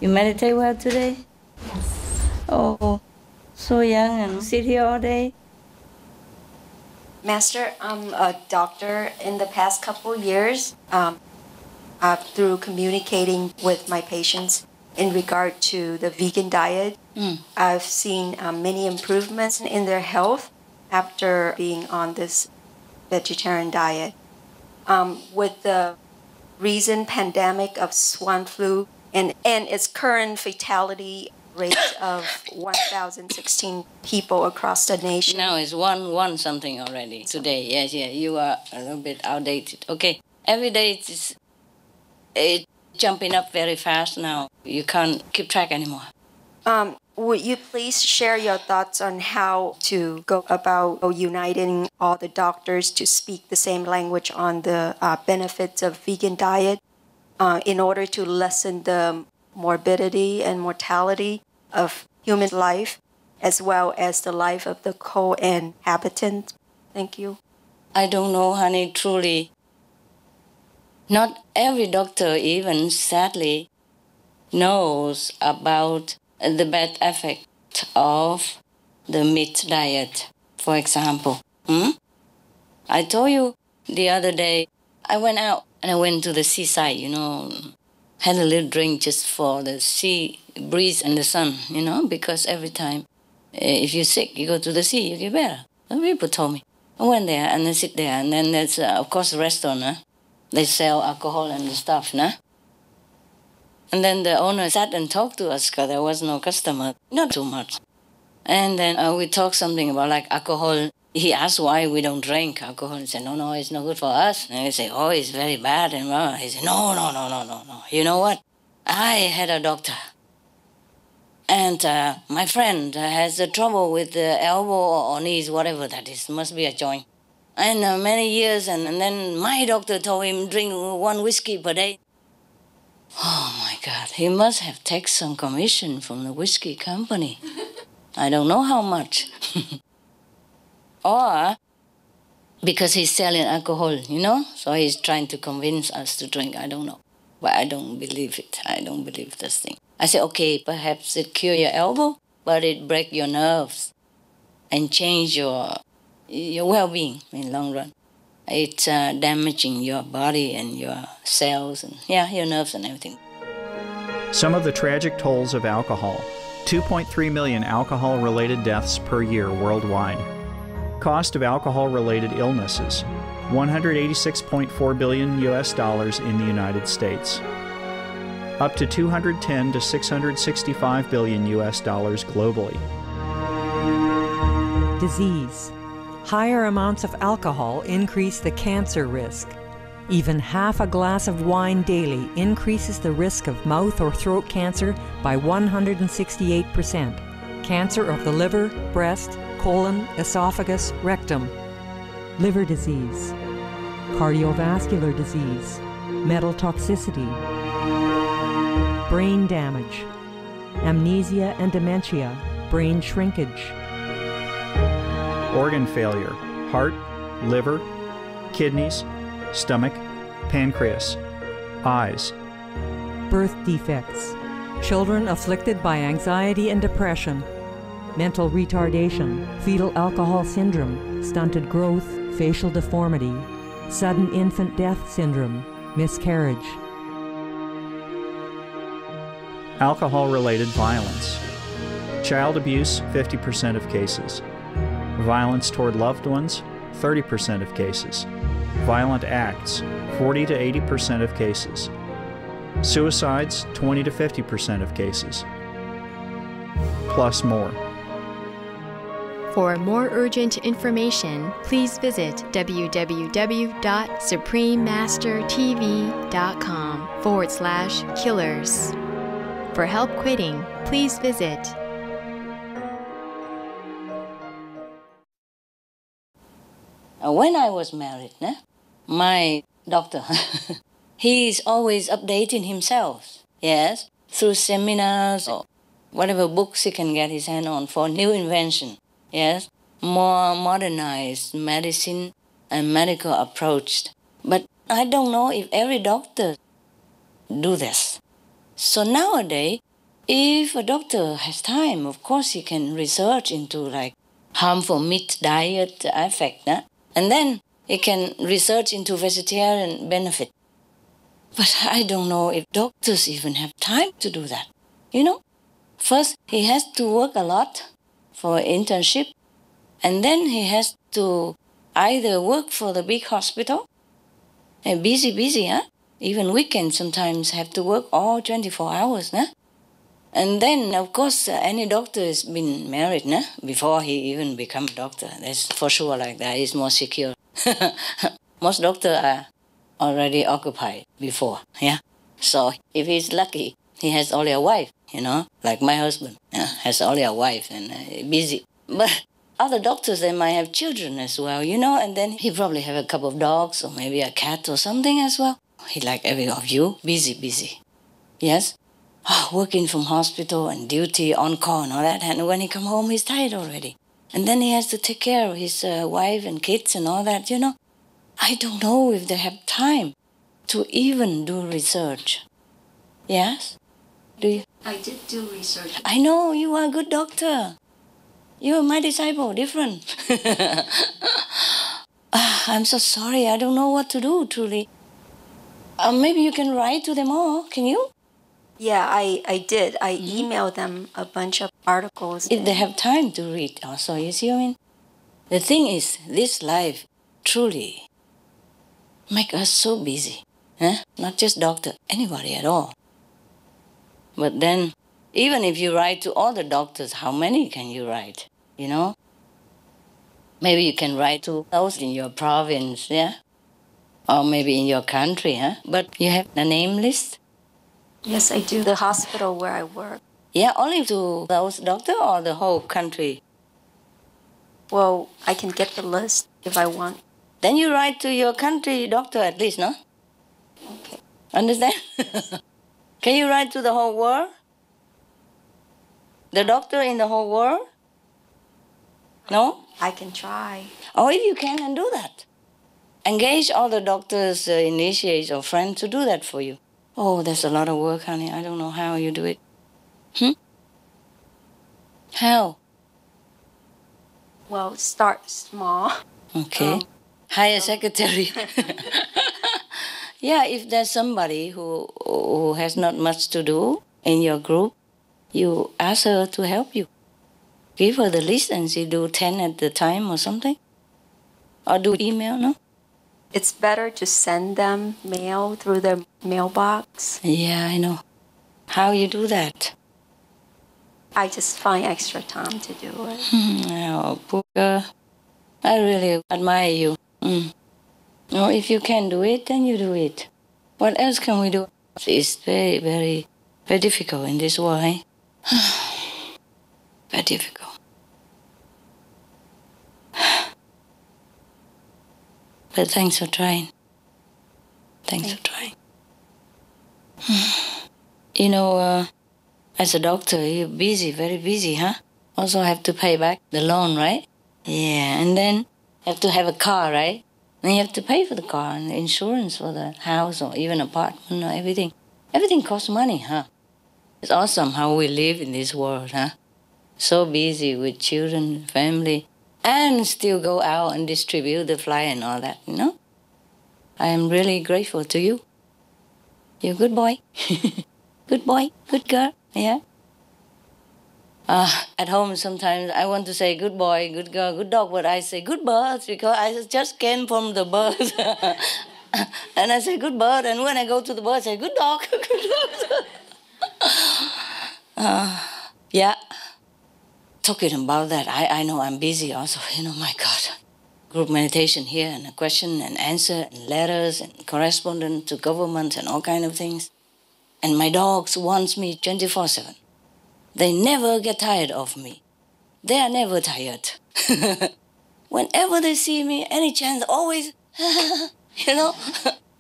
You meditate well today? Oh, so young and sit here all day? Master, I'm a doctor. In the past couple years, through communicating with my patients in regard to the vegan diet, I've seen many improvements in their health after being on this vegetarian diet. With the recent pandemic of swine flu and its current fatality rate of 1,016 people across the nation. Now it's one something already today. Yes, you are a little bit outdated. Okay, every day it's jumping up very fast now. You can't keep track anymore. Would you please share your thoughts on how to go about uniting all the doctors to speak the same language on the benefits of vegan diet in order to lessen the morbidity and mortality of human life, as well as the life of the co-inhabitants? Thank you. I don't know, honey, truly. Not every doctor even, sadly, knows about the bad effect of the meat diet, for example. I told you the other day, I went out and I went to the seaside, had a little drink just for the sea breeze and the sun, because every time if you're sick, you go to the sea, you get better. Some people told me. I went there and I sit there, and then there's, of course, a restaurant. They sell alcohol and stuff, And then the owner sat and talked to us because there was no customer, not too much. And then we talked something about like alcohol. He asked why we don't drink alcohol. He said, no, it's not good for us. And I say, oh, it's very bad. And he said, no. You know what? I had a doctor. And my friend has trouble with the elbow or knees, whatever that is. Must be a joint. And many years, and then my doctor told him drink 1 whiskey per day. Oh, my God. He must have taken some commission from the whiskey company. I don't know how much. Or because he's selling alcohol, so he's trying to convince us to drink. I don't know. But I don't believe it. I don't believe this thing. I say, okay, perhaps it cure your elbow, but it break your nerves and change your well-being in long run. It's damaging your body and your cells and, your nerves and everything. Some of the tragic tolls of alcohol. 2.3 million alcohol-related deaths per year worldwide. Cost of alcohol-related illnesses, $186.4 billion in the United States. Up to $210 to $665 billion globally. Disease. Higher amounts of alcohol increase the cancer risk. Even half a glass of wine daily increases the risk of mouth or throat cancer by 168%. Cancer of the liver, breast, colon, esophagus, rectum. Liver disease. Cardiovascular disease. Metal toxicity. Brain damage. Amnesia and dementia. Brain shrinkage. Organ failure, heart, liver, kidneys, stomach, pancreas, eyes. Birth defects. Children afflicted by anxiety and depression. Mental retardation, fetal alcohol syndrome, stunted growth, facial deformity, sudden infant death syndrome, miscarriage. Alcohol-related violence. Child abuse, 50% of cases. Violence toward loved ones, 30% of cases. Violent acts, 40 to 80% of cases. Suicides, 20 to 50% of cases. Plus more. For more urgent information, please visit www.suprememastertv.com/killers. For help quitting, please visit When I was married, my doctor, he's always updating himself, through seminars or whatever books he can get his hand on for new invention, more modernized medicine and medical approach. But I don't know if every doctor do this. So nowadays, if a doctor has time, of course he can research into like harmful meat diet effect, and then he can research into vegetarian benefit. But I don't know if doctors even have time to do that. First he has to work a lot for internship, and then he has to either work for the big hospital, and busy, even weekends sometimes have to work all 24 hours, and then of course any doctor has been married before he even become a doctor. That's for sure like that. It's more secure. Most doctors are already occupied before, so if he's lucky, he has only a wife, like my husband has only a wife and busy. But other doctors, they might have children as well, and then he probably have a couple of dogs or maybe a cat or something as well. He like every of you, busy. Yes? Working from hospital and duty, on call and all that. And when he come home, he's tired already. And then he has to take care of his wife and kids and all that, I don't know if they have time to even do research. Yes? Do you? I did do research. I know, you are a good doctor. You are my disciple, different. I'm so sorry, I don't know what to do, truly. Maybe you can write to them all, can you? Yeah, I did. I emailed them a bunch of articles. If they have time to read also, you see what I mean? The thing is, this life truly make us so busy. Not just doctor, anybody at all. But then, even if you write to all the doctors, how many can you write, Maybe you can write to those in your province, or maybe in your country, But you have a name list? Yes, I do. The hospital where I work. Yeah, only to those doctors or the whole country? Well, I can get the list if I want. Then you write to your country doctor at least, no? Okay. Understand? Can you write to the whole world? The doctor in the whole world? No? I can try. Or if you can, and do that. Engage all the doctors, initiates or friends to do that for you. Oh, that's a lot of work, honey. I don't know how you do it. How? Well, start small. Okay. Hire a secretary. Yeah, if there's somebody who has not much to do in your group, you ask her to help you. Give her the list and she do 10 at the time or something. Or do email, no? It's better to send them mail through their mailbox. Yeah, I know. How you do that? I just find extra time to do it. Oh, poor girl. I really admire you. No, if you can do it, then you do it. What else can we do? It's very, very, very difficult in this world, eh? Very difficult. But thanks for trying. Thanks for trying. As a doctor, you're busy, very busy, huh? Also have to pay back the loan, right? Yeah, and then have to have a car, right? And you have to pay for the car and the insurance for the house or even apartment or everything. Everything costs money, huh? It's awesome how we live in this world, huh? So busy with children, family, and still go out and distribute the flyer and all that, I am really grateful to you. You're a good boy. Good boy, good girl, yeah. At home sometimes I want to say good boy, good girl, good dog, but I say good birds because I just came from the birds. And I say good bird, and when I go to the bird, I say good dog, good dog. Yeah. Talking about that, I know I'm busy also, my God. Group meditation here and a question and answer and letters and correspondence to government and all kind of things. And my dogs wants me 24/7. They never get tired of me. They are never tired. Whenever they see me, any chance, always,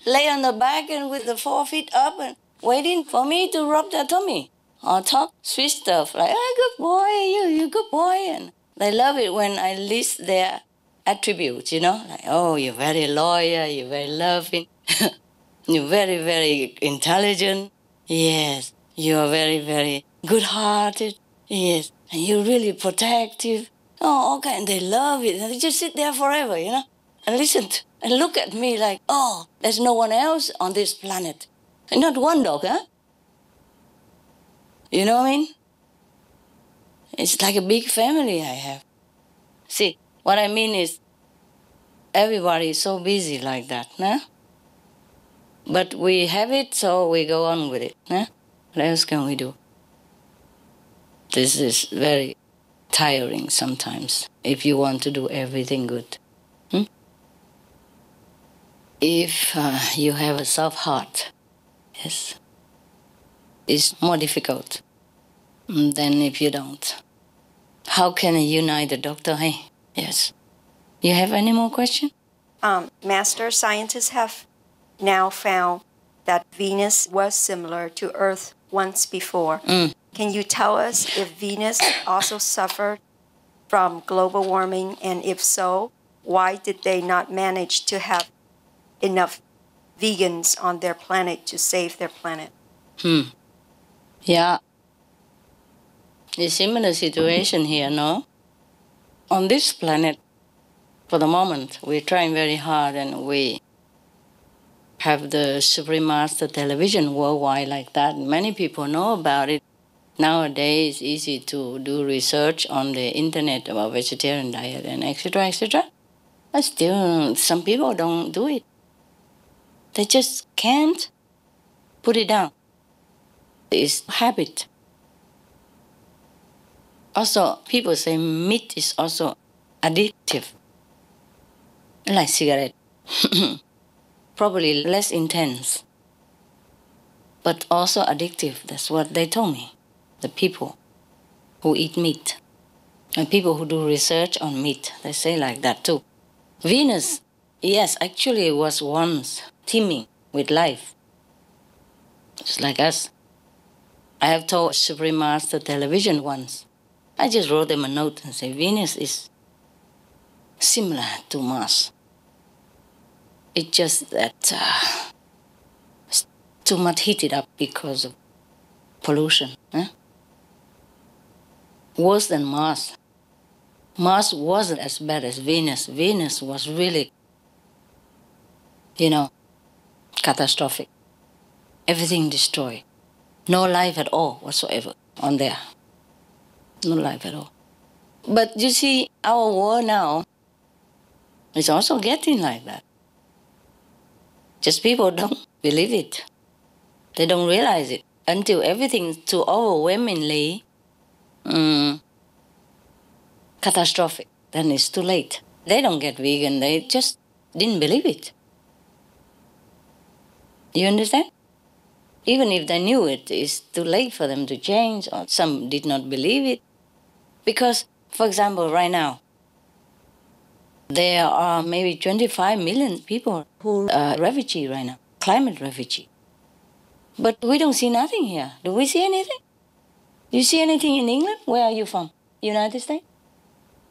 lay on the back and with the 4 feet up and waiting for me to rub their tummy or talk sweet stuff like, good boy, you good boy. And they love it when I list their attributes, like, oh, you're very loyal, you're very loving, you're very, very intelligent. Yes, You are very, very good-hearted. Yes. And you're really protective. Oh, okay. And they love it. And they just sit there forever, and listen and look at me like, oh, there's no one else on this planet. And not one dog, huh? You know what I mean? It's like a big family I have. See, what I mean is everybody is so busy like that, huh? But we have it, so we go on with it, huh? What else can we do? This is very tiring sometimes if you want to do everything good. If you have a soft heart, yes, it's more difficult than if you don't. How can I unite the doctor? Hey, yes. You have any more questions? Master, scientists have now found that Venus was similar to Earth once before. Can you tell us if Venus also suffered from global warming, and if so, why did they not manage to have enough vegans on their planet to save their planet? Yeah. A similar situation here, no? On this planet, for the moment, we're trying very hard, and we have the Supreme Master television worldwide like that. Many people know about it. Nowadays, it's easy to do research on the internet about vegetarian diet and etc., etc. But still, some people don't do it. They just can't put it down. It's habit. Also, people say meat is also addictive, like cigarette. Probably less intense, but also addictive. That's what they told me, the people who eat meat. And people who do research on meat, they say like that too. Venus, yes, actually was once teeming with life. Just like us. I have told Supreme Master television once. I just wrote them a note and said, Venus is similar to Mars. It's just that it's too much heated up because of pollution. Worse than Mars. Mars wasn't as bad as Venus. Venus was really, catastrophic. Everything destroyed. No life at all whatsoever on there. No life at all. But you see, our world now is also getting like that. Just people don't believe it. They don't realize it until everything is too overwhelmingly catastrophic. Then it's too late. They don't get vegan. They just didn't believe it. You understand? Even if they knew it, it's too late for them to change, or some did not believe it. Because, for example, right now, there are maybe 25 million people who are refugee right now, climate refugee. But we don't see nothing here. Do we see anything? Do you see anything in England? Where are you from? United States?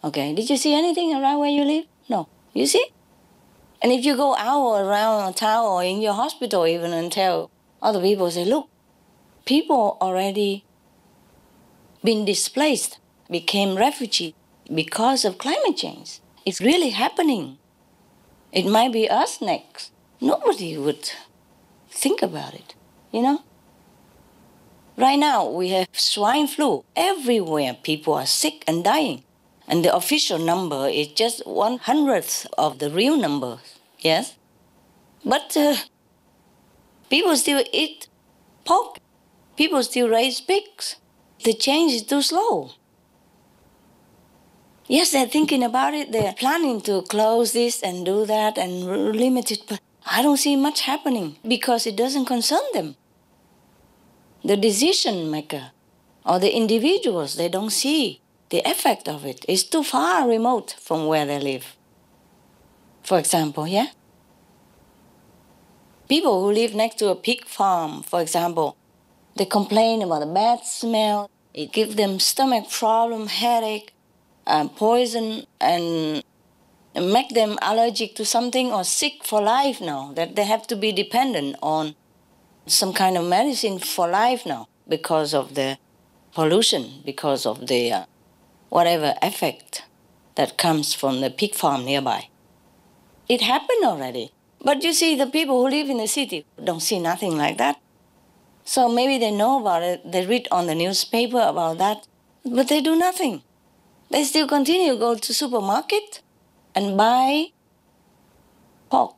Okay. Did you see anything around where you live? No. You see? And if you go out or around town or in your hospital even and tell other people, say, look, people already been displaced, became refugee because of climate change. It's really happening. It might be us next. Nobody would think about it, Right now, we have swine flu. Everywhere people are sick and dying. And the official number is just 1/100th of the real number, yes? But people still eat pork. People still raise pigs. The change is too slow. Yes, they're thinking about it. They're planning to close this and do that and limit it. But I don't see much happening because it doesn't concern them. The decision maker or the individuals, they don't see the effect of it. It's too far remote from where they live. For example, yeah? People who live next to a pig farm, for example, they complain about the bad smell. It gives them stomach problem, headache, poison, and make them allergic to something or sick for life now, that they have to be dependent on some kind of medicine for life now. because of the pollution, because of the whatever effect that comes from the pig farm nearby. It happened already. But you see, the people who live in the city don't see nothing like that. So maybe they know about it, they read on the newspaper about that, but they do nothing. They still continue to go to supermarket and buy pork,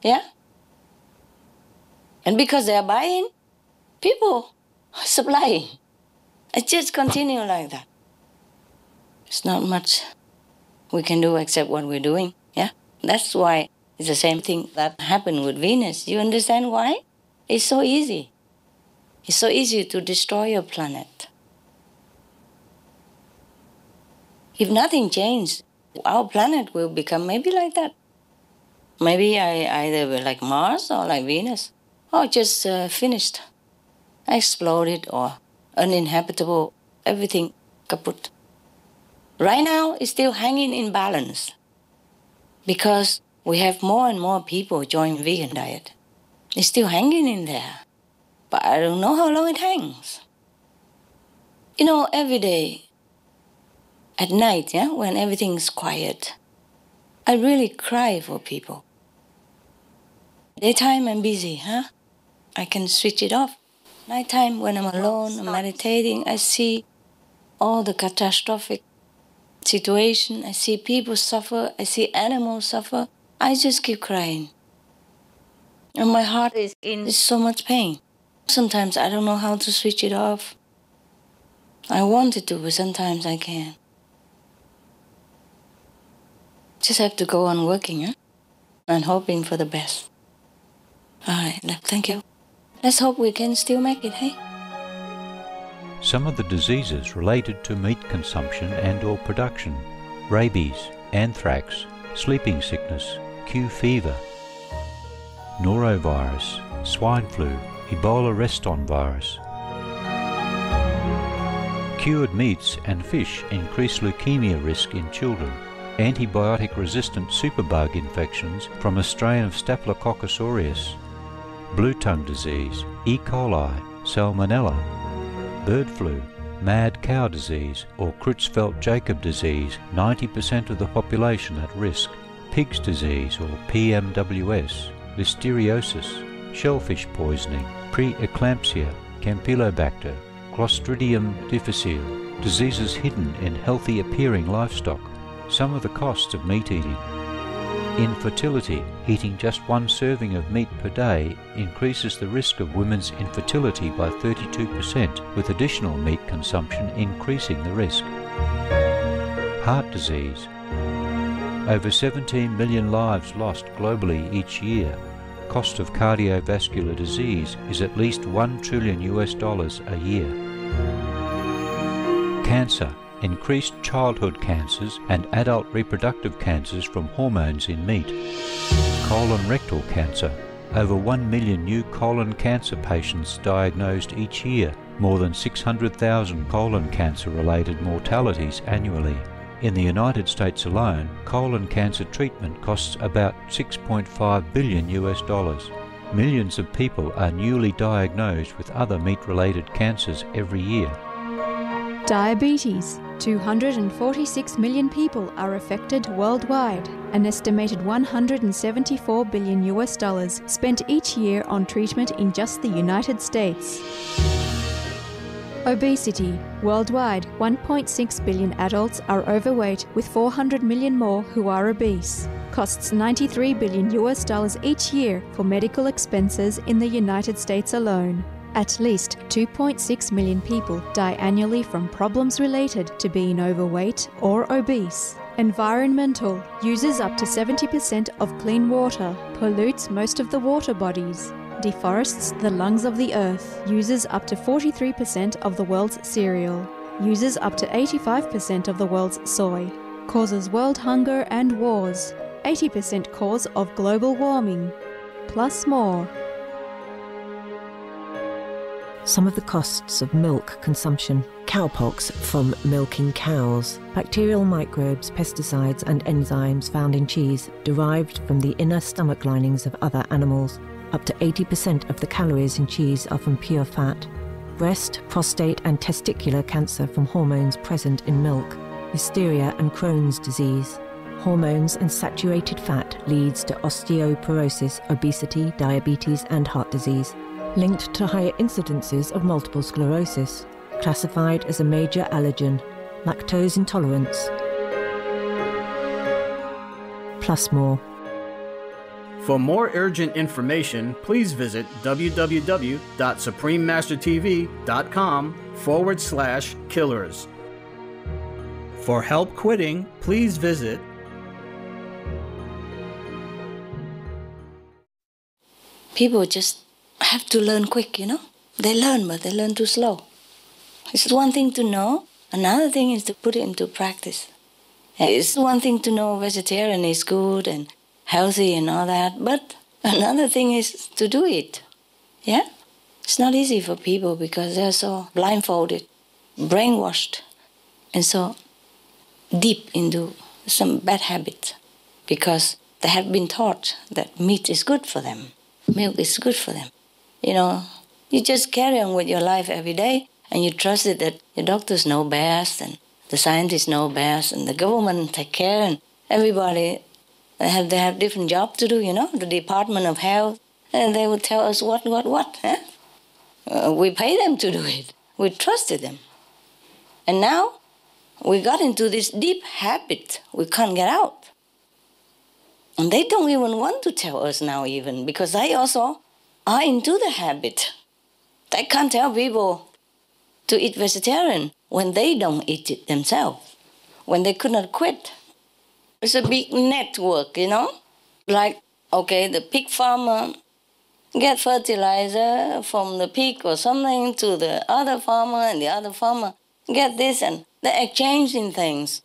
yeah? And because they are buying, people are supplying. It just continue like that. It's not much we can do except what we're doing, yeah? That's why it's the same thing that happened with Venus. You understand why? It's so easy. It's so easy to destroy your planet. If nothing changed, our planet will become maybe like that. Maybe either like Mars or like Venus, or just finished, exploded or uninhabitable, everything kaput. Right now, it's still hanging in balance because we have more and more people join vegan diet. It's still hanging in there, but I don't know how long it hangs. You know, every day, at night, yeah, when everything's quiet, I really cry for people. Daytime, I'm busy, huh? I can switch it off. Nighttime, when I'm alone, I'm meditating, I see all the catastrophic situation. I see people suffer. I see animals suffer. I just keep crying. And my heart is in so much pain. Sometimes I don't know how to switch it off. I wanted to, but sometimes I can't. Just have to go on working, huh? And hoping for the best. All right, thank you. Let's hope we can still make it, hey? Some of the diseases related to meat consumption and or production: rabies, anthrax, sleeping sickness, Q fever, norovirus, swine flu, Ebola reston virus. Cured meats and fish increase leukemia risk in children. Antibiotic-resistant superbug infections from a strain of Staphylococcus aureus, blue tongue disease, E. coli, salmonella, bird flu, mad cow disease or Creutzfeldt-Jakob disease, 90% of the population at risk, pig's disease or PMWS, listeriosis, shellfish poisoning, pre-eclampsia, Campylobacter, Clostridium difficile, diseases hidden in healthy-appearing livestock. Some of the costs of meat eating. Infertility. Eating just one serving of meat per day increases the risk of women's infertility by 32%, with additional meat consumption increasing the risk. Heart disease. Over 17 million lives lost globally each year. Cost of cardiovascular disease is at least $1 trillion a year. Cancer. Increased childhood cancers and adult reproductive cancers from hormones in meat. Colon rectal cancer. Over 1 million new colon cancer patients diagnosed each year, more than 600,000 colon cancer-related mortalities annually. In the United States alone, colon cancer treatment costs about $6.5 billion. Millions of people are newly diagnosed with other meat-related cancers every year. Diabetes. 246 million people are affected worldwide. An estimated $174 billion spent each year on treatment in just the United States. Obesity. Worldwide, 1.6 billion adults are overweight, with 400 million more who are obese. Costs $93 billion each year for medical expenses in the United States alone. At least 2.6 million people die annually from problems related to being overweight or obese. Environmental. Uses up to 70% of clean water. Pollutes most of the water bodies. Deforests the lungs of the earth. Uses up to 43% of the world's cereal. Uses up to 85% of the world's soy. Causes world hunger and wars. 80% cause of global warming. Plus more. Some of the costs of milk consumption: cowpox from milking cows, bacterial microbes, pesticides and enzymes found in cheese derived from the inner stomach linings of other animals. Up to 80% of the calories in cheese are from pure fat. breast, prostate and testicular cancer from hormones present in milk, hysteria and Crohn's disease. Hormones and saturated fat leads to osteoporosis, obesity, diabetes and heart disease, linked to higher incidences of multiple sclerosis, classified as a major allergen, lactose intolerance, plus more. For more urgent information, please visit www.suprememastertv.com/killers. For help quitting, please visit people just have to learn quick, you know. They learn, but they learn too slow. It's one thing to know, another thing is to put it into practice. It's one thing to know vegetarian is good and healthy and all that, but another thing is to do it. Yeah? It's not easy for people because they're so blindfolded, brainwashed, and so deep into some bad habits because they have been taught that meat is good for them, milk is good for them. You know, you just carry on with your life every day and you trust it that the doctors know best and the scientists know best and the government take care and everybody they have different jobs to do, you know, the Department of Health, and they would tell us what, eh? We pay them to do it. We trusted them. And now we got into this deep habit we can't get out. And they don't even want to tell us now even, because they also are into the habit. They can't tell people to eat vegetarian when they don't eat it themselves, when they could not quit. It's a big network, you know? Like, okay, the pig farmer get fertilizer from the pig or something to the other farmer, and the other farmer get this, and they're exchanging things.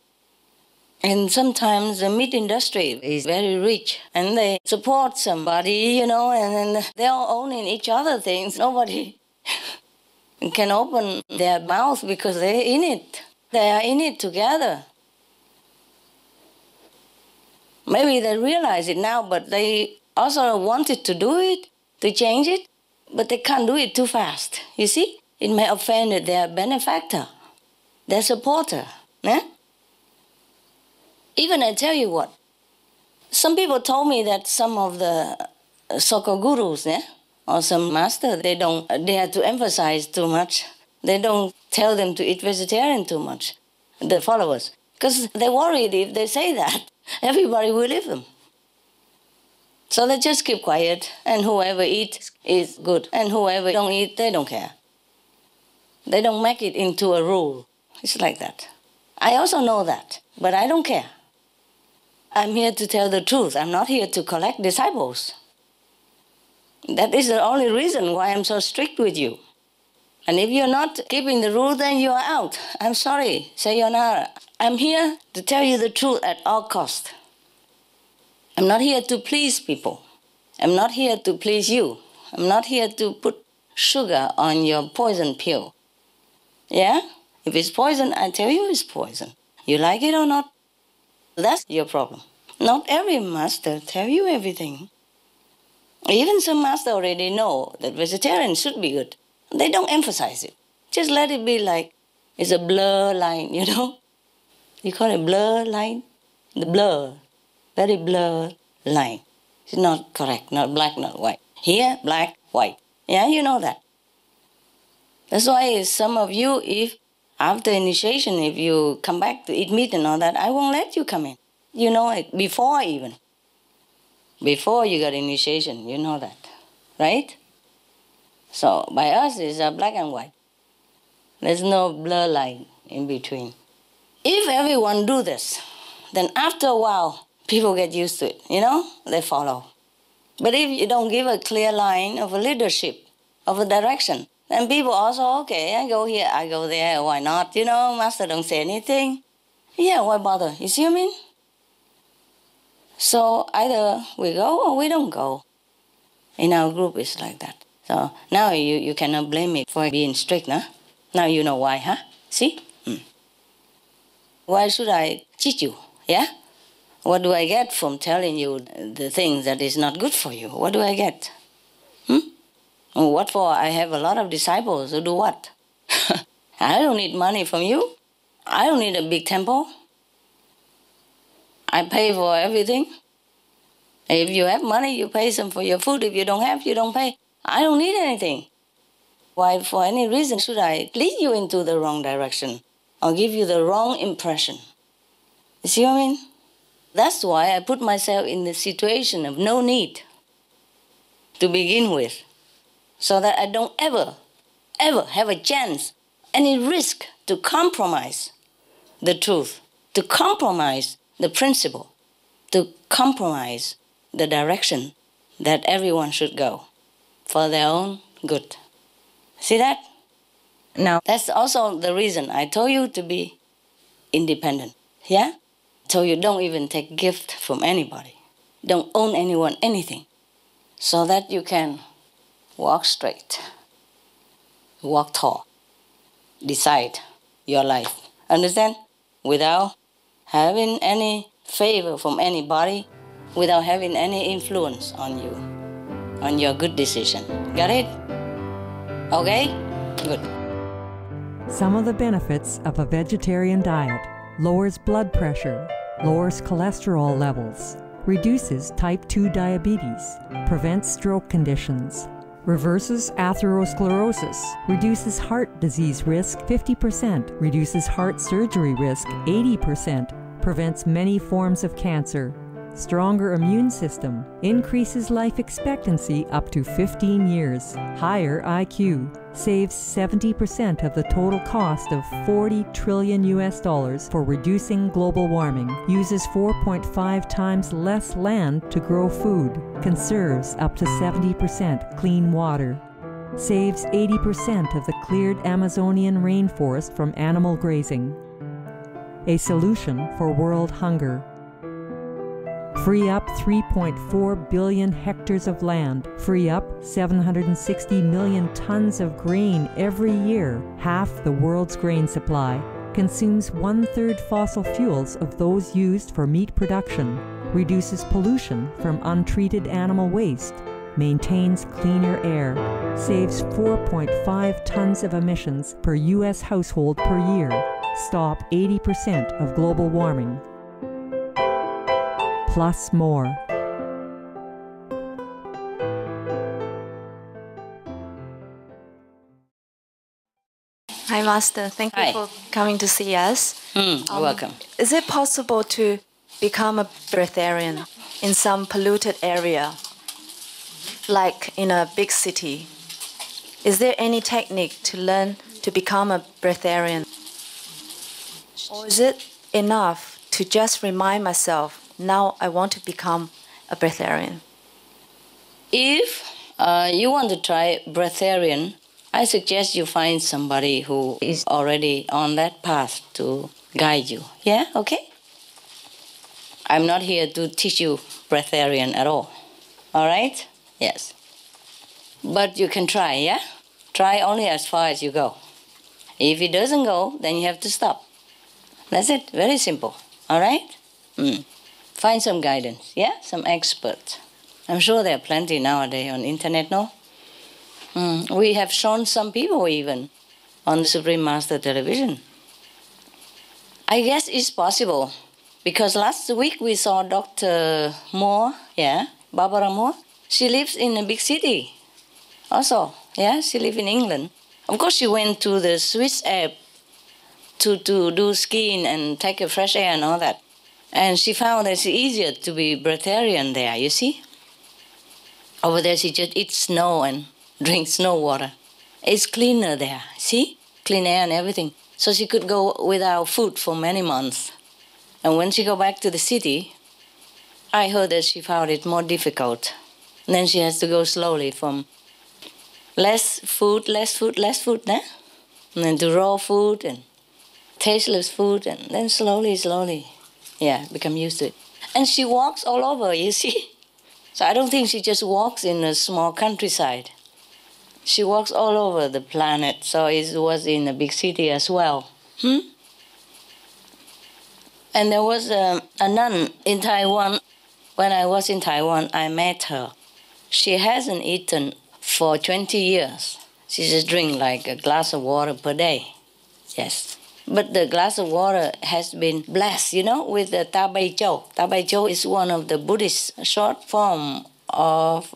And sometimes the meat industry is very rich, and they support somebody, you know, and they're all owning each other things. Nobody can open their mouth because they're in it. They are in it together. Maybe they realize it now, but they also wanted to do it, to change it, but they can't do it too fast. You see? It may offend their benefactor, their supporter. Eh? Even I tell you what, some people told me that some of the so-called gurus, or some master, they have to emphasize too much. They don't tell them to eat vegetarian too much, the followers, because they're worried if they say that, everybody will leave them. So they just keep quiet, and whoever eats is good, and whoever don't eat, they don't care. They don't make it into a rule. It's like that. I also know that, but I don't care. I'm here to tell the truth. I'm not here to collect disciples. That is the only reason why I'm so strict with you. And if you're not keeping the rule, then you are out. I'm sorry, sayonara. I'm here to tell you the truth at all costs. I'm not here to please people. I'm not here to please you. I'm not here to put sugar on your poison pill. Yeah? If it's poison, I tell you it's poison. You like it or not, that's your problem. Not every master tell you everything. Even some master already know that vegetarian should be good. They don't emphasize it. Just let it be like it's a blur line, you know? You call it blur line? The blur. Very blur line. It's not correct, not black, not white. Here, black, white. Yeah, you know that. That's why some of you, if after initiation, if you come back to eat meat and all that, I won't let you come in. You know it, before even. Before you got initiation, you know that, right? So by us, it's black and white. There's no blur line in between. If everyone do this, then after a while, people get used to it, you know? They follow. But if you don't give a clear line of a leadership, of a direction, then people also, okay, I go here, I go there, why not? You know, master don't say anything. Yeah, why bother? You see what I mean? So either we go or we don't go. In our group, it's like that. So now you cannot blame me for being strict, huh? Now you know why, huh? See? Why should I cheat you, yeah? What do I get from telling you the things that is not good for you? What do I get? What for? I have a lot of disciples who do what? I don't need money from you. I don't need a big temple. I pay for everything. If you have money, you pay some for your food. If you don't have, you don't pay. I don't need anything. Why, for any reason, should I lead you into the wrong direction or give you the wrong impression? You see what I mean? That's why I put myself in the situation of no need to begin with, so that I don't ever have a chance, any risk to compromise the truth, to compromise the principle, to compromise the direction that everyone should go for their own good. See that? Now, that's also the reason I told you to be independent. Yeah? I told you don't even take gift from anybody. Don't own anyone anything. So that you can walk straight, walk tall, decide your life. Understand? Without having any favor from anybody, without having any influence on you, on your good decision. Got it? Okay? Good. Some of the benefits of a vegetarian diet: lowers blood pressure, lowers cholesterol levels, reduces type 2 diabetes, prevents stroke conditions, reverses atherosclerosis, reduces heart disease risk 50%, reduces heart surgery risk 80%, prevents many forms of cancer, stronger immune system, increases life expectancy up to 15 years, higher IQ, saves 70% of the total cost of $40 trillion for reducing global warming, uses 4.5 times less land to grow food, conserves up to 70% clean water, saves 80% of the cleared Amazonian rainforest from animal grazing. A solution for world hunger. Free up 3.4 billion hectares of land, free up 760 million tons of grain every year, half the world's grain supply, consumes 1/3 fossil fuels of those used for meat production, reduces pollution from untreated animal waste, maintains cleaner air, saves 4.5 tons of emissions per U.S. household per year, stop 80% of global warming, plus more. Hi, Master. Thank you for coming to see us. You're welcome. Is it possible to become a breatharian in some polluted area, like in a big city? Is there any technique to learn to become a breatharian? Or is it enough to just remind myself, now I want to become a breatharian? If you want to try breatharian, I suggest you find somebody who is already on that path to guide you. Yeah? Okay? I'm not here to teach you breatharian at all. All right? Yes. But you can try, yeah? Try only as far as you go. If it doesn't go, then you have to stop. That's it. Very simple. All right? Find some guidance, yeah? Some experts. I'm sure there are plenty nowadays on internet, no? We have shown some people even on the Supreme Master television. I guess it's possible, because last week we saw Dr. Moore, yeah, Barbara Moore. She lives in a big city also, yeah, she lives in England. Of course, she went to the Swiss Alps to do skiing and take a fresh air and all that. And she found that it's easier to be breatharian there, you see? Over there, she just eats snow and drinks snow water. It's cleaner there, see? Clean air and everything. So she could go without food for many months. And when she go back to the city, I heard that she found it more difficult. And then she has to go slowly from less food, nah? And then to raw food and tasteless food, and then slowly, yeah, become used to it. And she walks all over, you see? So I don't think she just walks in a small countryside. She walks all over the planet, so it was in a big city as well. And there was a nun in Taiwan. When I was in Taiwan, I met her. She hasn't eaten for 20 years. She just drink like a glass of water per day. Yes. But the glass of water has been blessed, with the Ta Bai Chou. Ta Bai Chou is one of the Buddhist short form of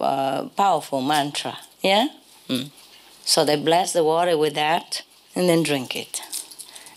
powerful mantra. Yeah? So they bless the water with that and then drink it.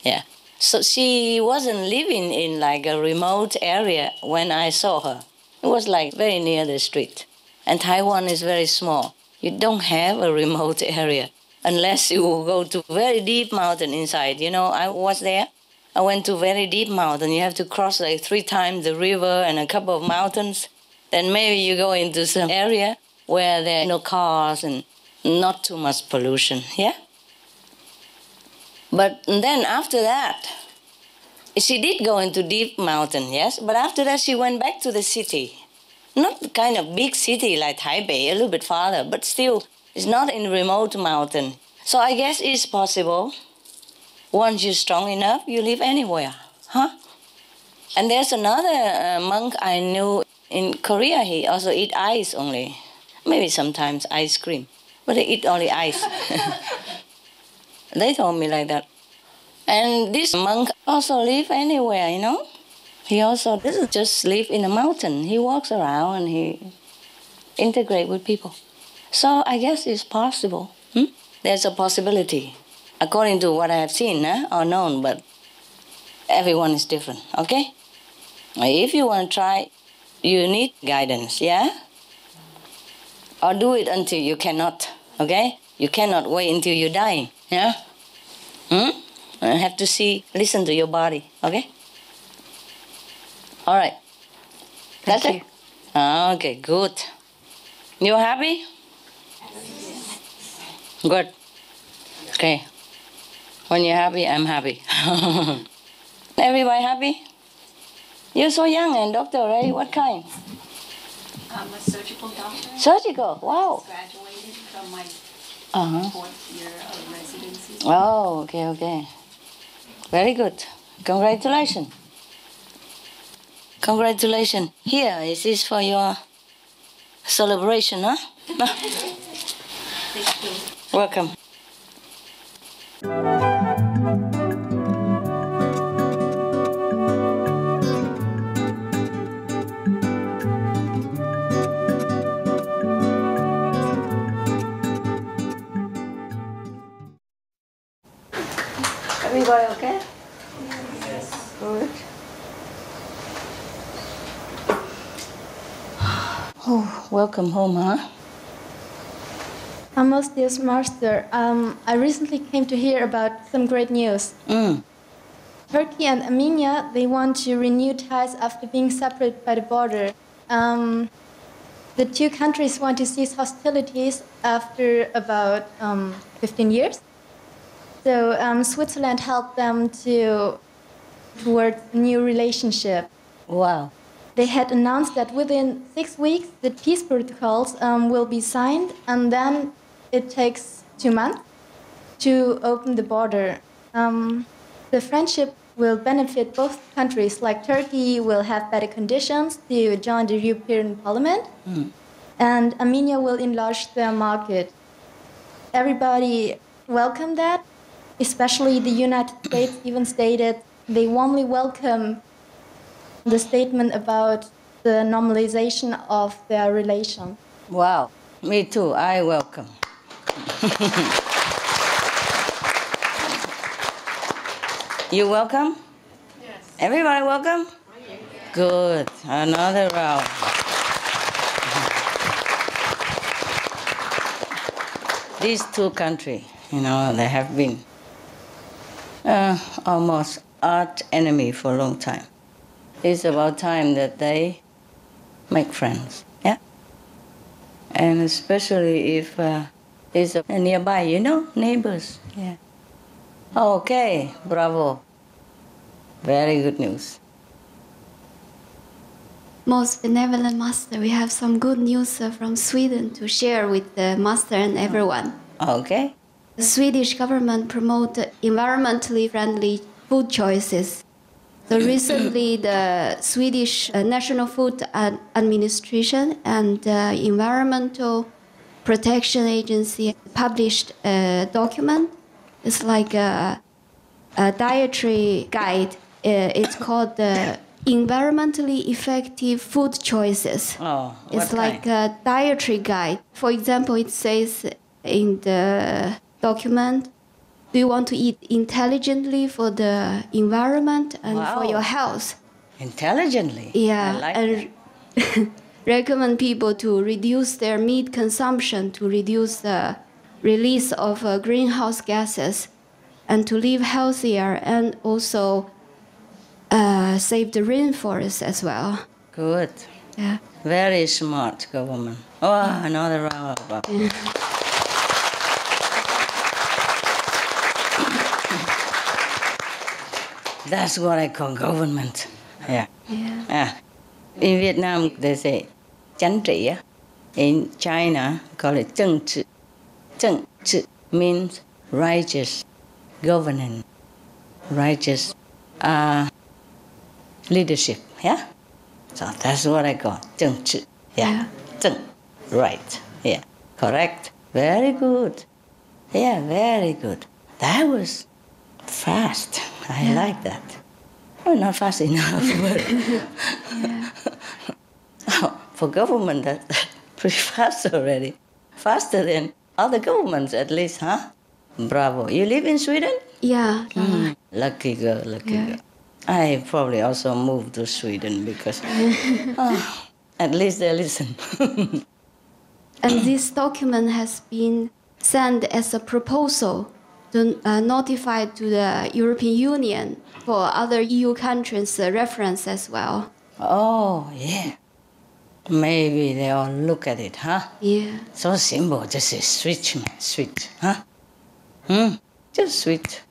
Yeah. So she wasn't living in like a remote area when I saw her. It was like very near the street. And Taiwan is very small. You don't have a remote area unless you go to very deep mountain inside. I was there. I went to very deep mountain. You have to cross like 3 times the river and a couple of mountains. Then maybe you go into some area where there are no cars and not too much pollution. Yeah? But then after that, she did go into deep mountain, yes? But after that, she went back to the city. Not kind of big city like Taipei, a little bit farther, but still, it's not in remote mountain. So I guess it's possible. Once you're strong enough, you live anywhere, huh? And there's another monk I knew in Korea. He also eat ice only. Maybe sometimes ice cream, but they eat only ice. They told me like that. And this monk also live anywhere, He also doesn't just live in a mountain. He walks around and he integrates with people. So I guess it's possible. There's a possibility, according to what I have seen or known, but everyone is different, okay? If you want to try, you need guidance, yeah? Or do it until you cannot, okay? You cannot wait until you're dying, yeah? You have to listen to your body, okay? All right. That's it? Okay, good. You happy? Good. Okay. When you're happy, I'm happy. Everybody happy? You're so young and doctor, right? What kind? I'm a surgical doctor. Surgical? Wow. Graduated from my 4th year of residency. Oh, okay. Very good. Congratulations. Congratulations. Here, is this for your celebration, huh? Thank you. Welcome. Everybody okay? Yes. Good. Oh, welcome home, huh? Most dear Master, I recently came to hear about some great news. Turkey and Armenia, they want to renew ties after being separated by the border. The 2 countries want to cease hostilities after about 15 years. So Switzerland helped them towards a new relationship. Wow. They had announced that within 6 weeks, the peace protocols will be signed, and then it takes 2 months to open the border. The friendship will benefit both countries, like Turkey will have better conditions to join the European Parliament, and Armenia will enlarge their market. Everybody welcomed that, especially the United States even stated they warmly welcome the statement about the normalization of their relation. Wow, me too, I welcome. You welcome? Yes. Everybody welcome? Good, another round. These 2 countries, they have been almost arch enemy for a long time. It's about time that they make friends, yeah? And especially if it's nearby, neighbors, yeah. Okay, bravo. Very good news. Most benevolent Master, we have some good news from Sweden to share with the Master and everyone. Okay. The Swedish government promotes environmentally friendly food choices. So recently, the Swedish National Food Administration and Environmental Protection Agency published a document. It's like a dietary guide. It's called the Environmentally Effective Food Choices. Oh, it's like a dietary guide. For example, it says in the document, do you want to eat intelligently for the environment and for your health? Intelligently? Yeah. I like and recommend people to reduce their meat consumption, to reduce the release of greenhouse gases, and to live healthier, and also save the rainforest as well. Good. Yeah. Very smart government. Oh, another round of applause. Yeah. That's what I call government. Yeah. Yeah. In Vietnam, they say chánh trị. In China, we call it cheng trị. Cheng trị means righteous governance, righteous leadership. Yeah. So that's what I call cheng trị. Yeah. Cheng, right. Yeah. Correct. Very good. Yeah, very good. That was fast. I like that. Well, not fast enough, but for government, that's pretty fast already. Faster than other governments, at least, huh? Bravo. You live in Sweden? Yeah. Lucky girl, lucky girl. I probably also moved to Sweden because at least they listen. And this document has been sent as a proposal to notify to the European Union for other EU countries' reference as well. Oh, yeah. Maybe they all look at it, huh? Yeah. So simple, just a switch, man, switch, huh? Just switch.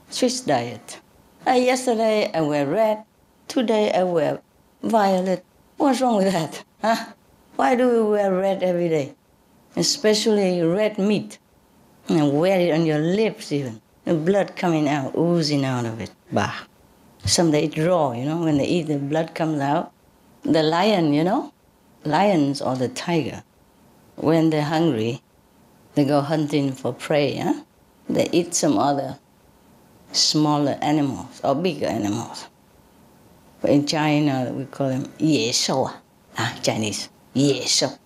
Switch diet. Yesterday I wear red, today I wear violet. What's wrong with that, huh? Why do we wear red every day? Especially red meat. And wear it on your lips even. The blood coming out, oozing out of it. Bah. Some they eat raw, when they eat, the blood comes out. The lion, lions or the tiger, when they're hungry, they go hunting for prey, huh? They eat some other smaller animals or bigger animals. But in China, we call them 野兽, Chinese, 野兽,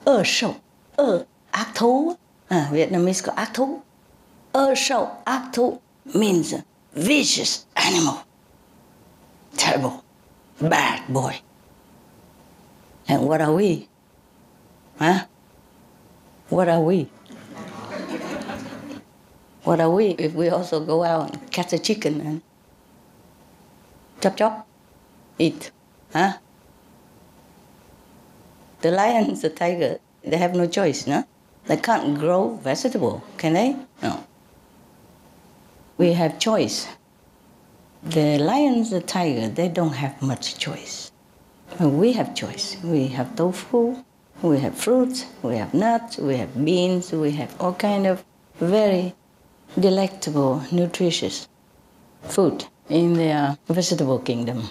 恶兽, ác thú. Vietnamese call ác thú. 恶兽, ác thú means vicious animal. Terrible, bad boy. And what are we? Huh? What are we? What are we if we also go out and catch a chicken and chop, eat? Huh? The lions, the tiger, they have no choice, no? They can't grow vegetable, can they? No. We have choice. The lions, the tiger, they don't have much choice. We have choice. We have tofu, we have fruits, we have nuts, we have beans, we have all kind of very delectable, nutritious food in the vegetable kingdom.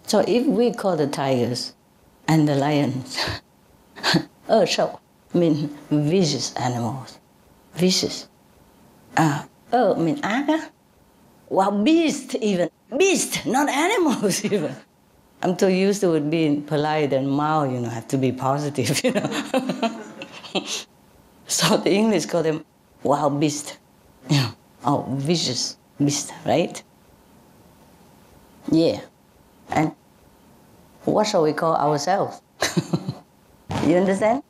So if we call the tigers and the lions 恶兽 mean vicious animals. Vicious. 恶 mean ác. Well, beast even. Beast, not animals even. I'm too used to it being polite and mild, have to be positive, So the English call them wild beast. Oh, vicious beast, right? Yeah. And what shall we call ourselves? You understand?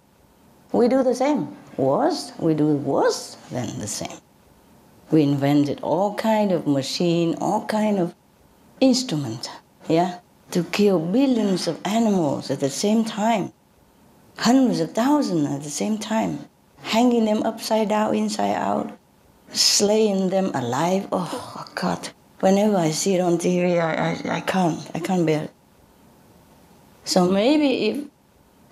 We do the same. Worse, we do worse than the same. We invented all kind of machine, all kind of instrument, to kill billions of animals at the same time, hundreds of thousands at the same time, hanging them upside down, inside out, slaying them alive. Oh, God. Whenever I see it on TV, I can't bear it. So maybe if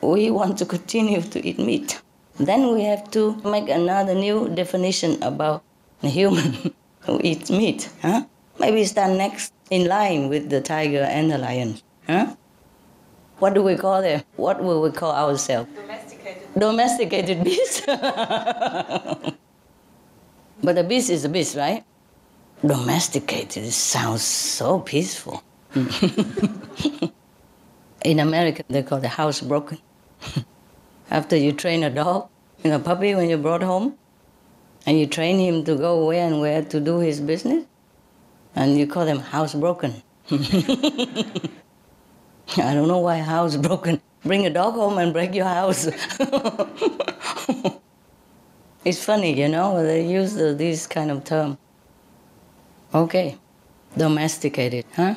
we want to continue to eat meat, then we have to make another new definition about a human who eats meat. Huh? Maybe stand next in line with the tiger and the lion. Huh? What do we call them? What will we call ourselves? Domesticated domesticated beast. But a beast is a beast, right? Domesticated sounds so peaceful. In America, they call it housebroken. After you train a dog, a puppy when you brought home, and you train him to go where and where to do his business, and you call them housebroken. I don't know why housebroken. Bring a dog home and break your house. It's funny, you know, they use this kind of term. Okay, domesticated, huh?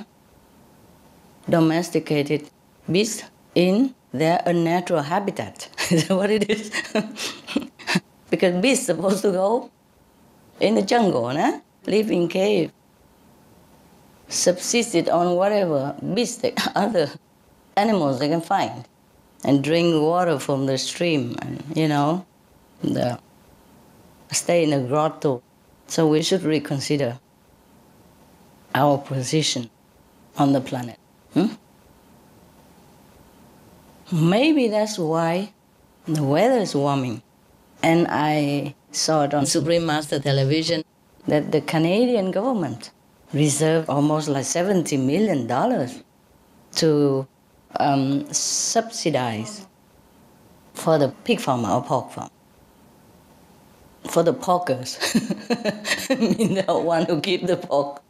Domesticated beasts in their unnatural habitat. Is that what it is? Because beasts are supposed to go in the jungle, huh? Live in cave, subsisted on whatever beasts, other animals they can find, and drink water from the stream, and, you know, stay in a grotto. So we should reconsider our position on the planet. Maybe that's why the weather is warming. And I saw it on Supreme Master Television that the Canadian government reserved almost like $70 million to subsidize for the pig farmer or pork farm. For the porkers, I mean the one who keep the pork,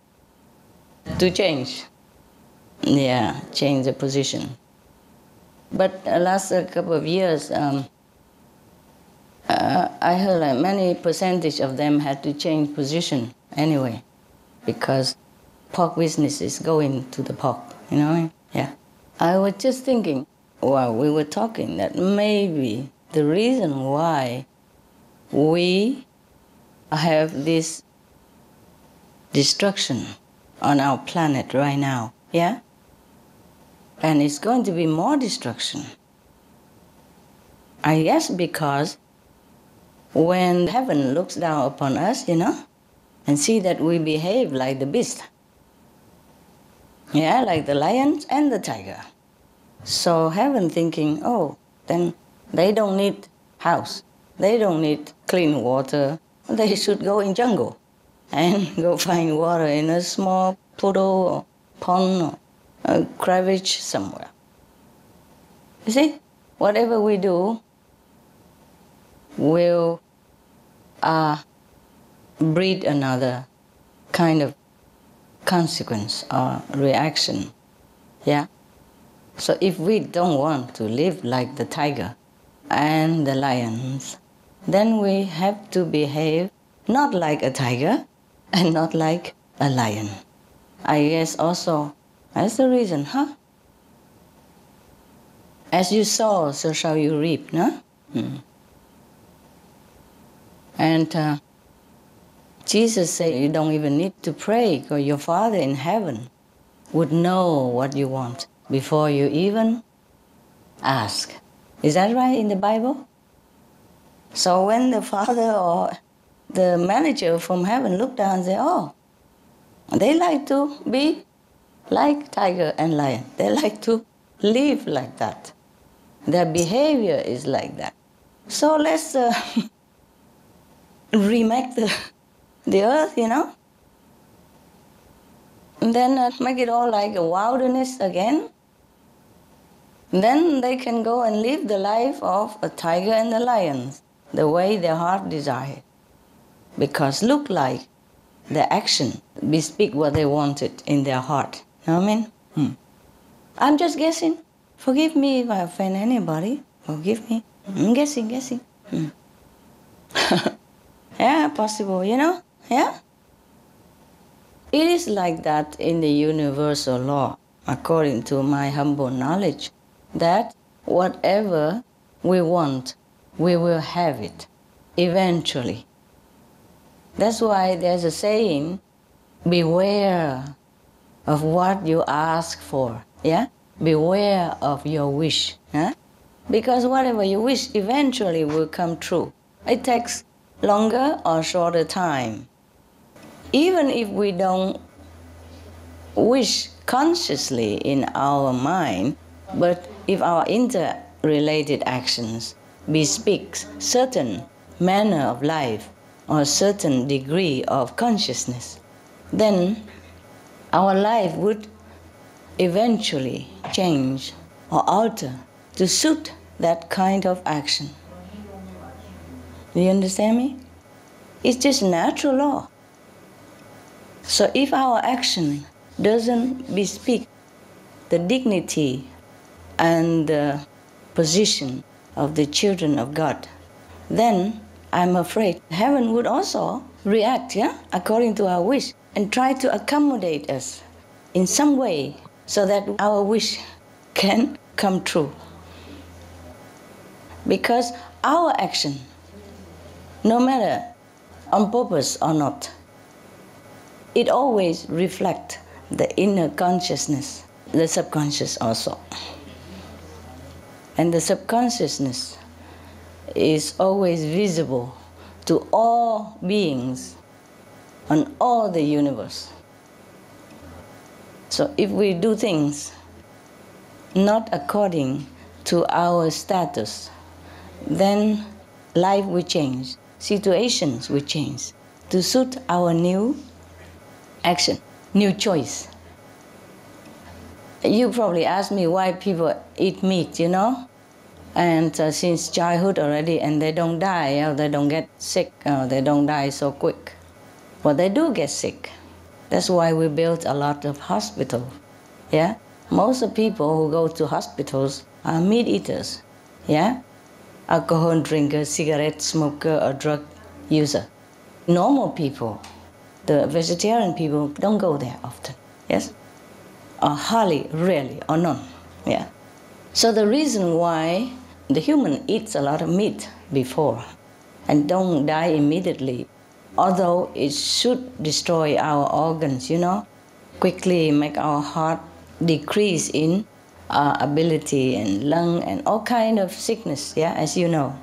to change. Yeah, change the position. But last couple of years, I heard like many percentage of them had to change position anyway, because pork business is going to the pork, you know? Yeah. I was just thinking while we were talking that maybe the reason why we have this destruction on our planet right now, yeah? And it's going to be more destruction. I guess because when heaven looks down upon us, you know, and see that we behave like the beast, yeah, like the lion and the tiger. So heaven thinking, oh, then they don't need house. They don't need clean water. They should go in jungle and go find water in a small puddle or pond or a crevice somewhere. You see, whatever we do will breed another kind of consequence or reaction. Yeah? So if we don't want to live like the tiger and the lions, then we have to behave not like a tiger and not like a lion. I guess also that's the reason, huh? As you sow, so shall you reap, no? And Jesus said you don't even need to pray, because your Father in heaven would know what you want before you even ask. Is that right in the Bible? So when the Father or the manager from heaven look down and say, oh, they like to be like tiger and lion. They like to live like that. Their behavior is like that. So let's remake the earth, you know? And then make it all like a wilderness again. And then they can go and live the life of a tiger and the lions, the way their heart desires. Because look like their action bespeak what they wanted in their heart. You know what I mean? I'm just guessing. Forgive me if I offend anybody. Forgive me. I'm guessing. Yeah, possible, you know? Yeah? It is like that in the universal law, according to my humble knowledge, that whatever we want, we will have it, eventually. That's why there's a saying, beware of what you ask for, yeah? Beware of your wish, yeah? Because whatever you wish eventually will come true. It takes longer or shorter time. Even if we don't wish consciously in our mind, but if our interrelated actions bespeaks certain manner of life or certain degree of consciousness, then our life would eventually change or alter to suit that kind of action. Do you understand me? It's just natural law. So if our action doesn't bespeak the dignity and the position of the children of God, then I'm afraid heaven would also react, according to our wish, and try to accommodate us in some way so that our wish can come true. Because our action, no matter on purpose or not, it always reflects the inner consciousness, the subconscious also. And the subconsciousness is always visible to all beings on all the universe. So if we do things not according to our status, then life will change, situations will change to suit our new action, new choice. You probably ask me why people eat meat, and since childhood already, and they don't die, or they don't get sick, or they don't die so quick. But they do get sick. That's why we built a lot of hospitals. Yeah, most of the people who go to hospitals are meat eaters. Yeah, alcohol drinker, cigarette smoker, or drug user. Normal people, the vegetarian people, don't go there often. Yes, or hardly, rarely, or none. Yeah. So the reason why the human eats a lot of meat before and don't die immediately, although it should destroy our organs, quickly make our heart decrease in ability and lung and all kind of sickness, as you know,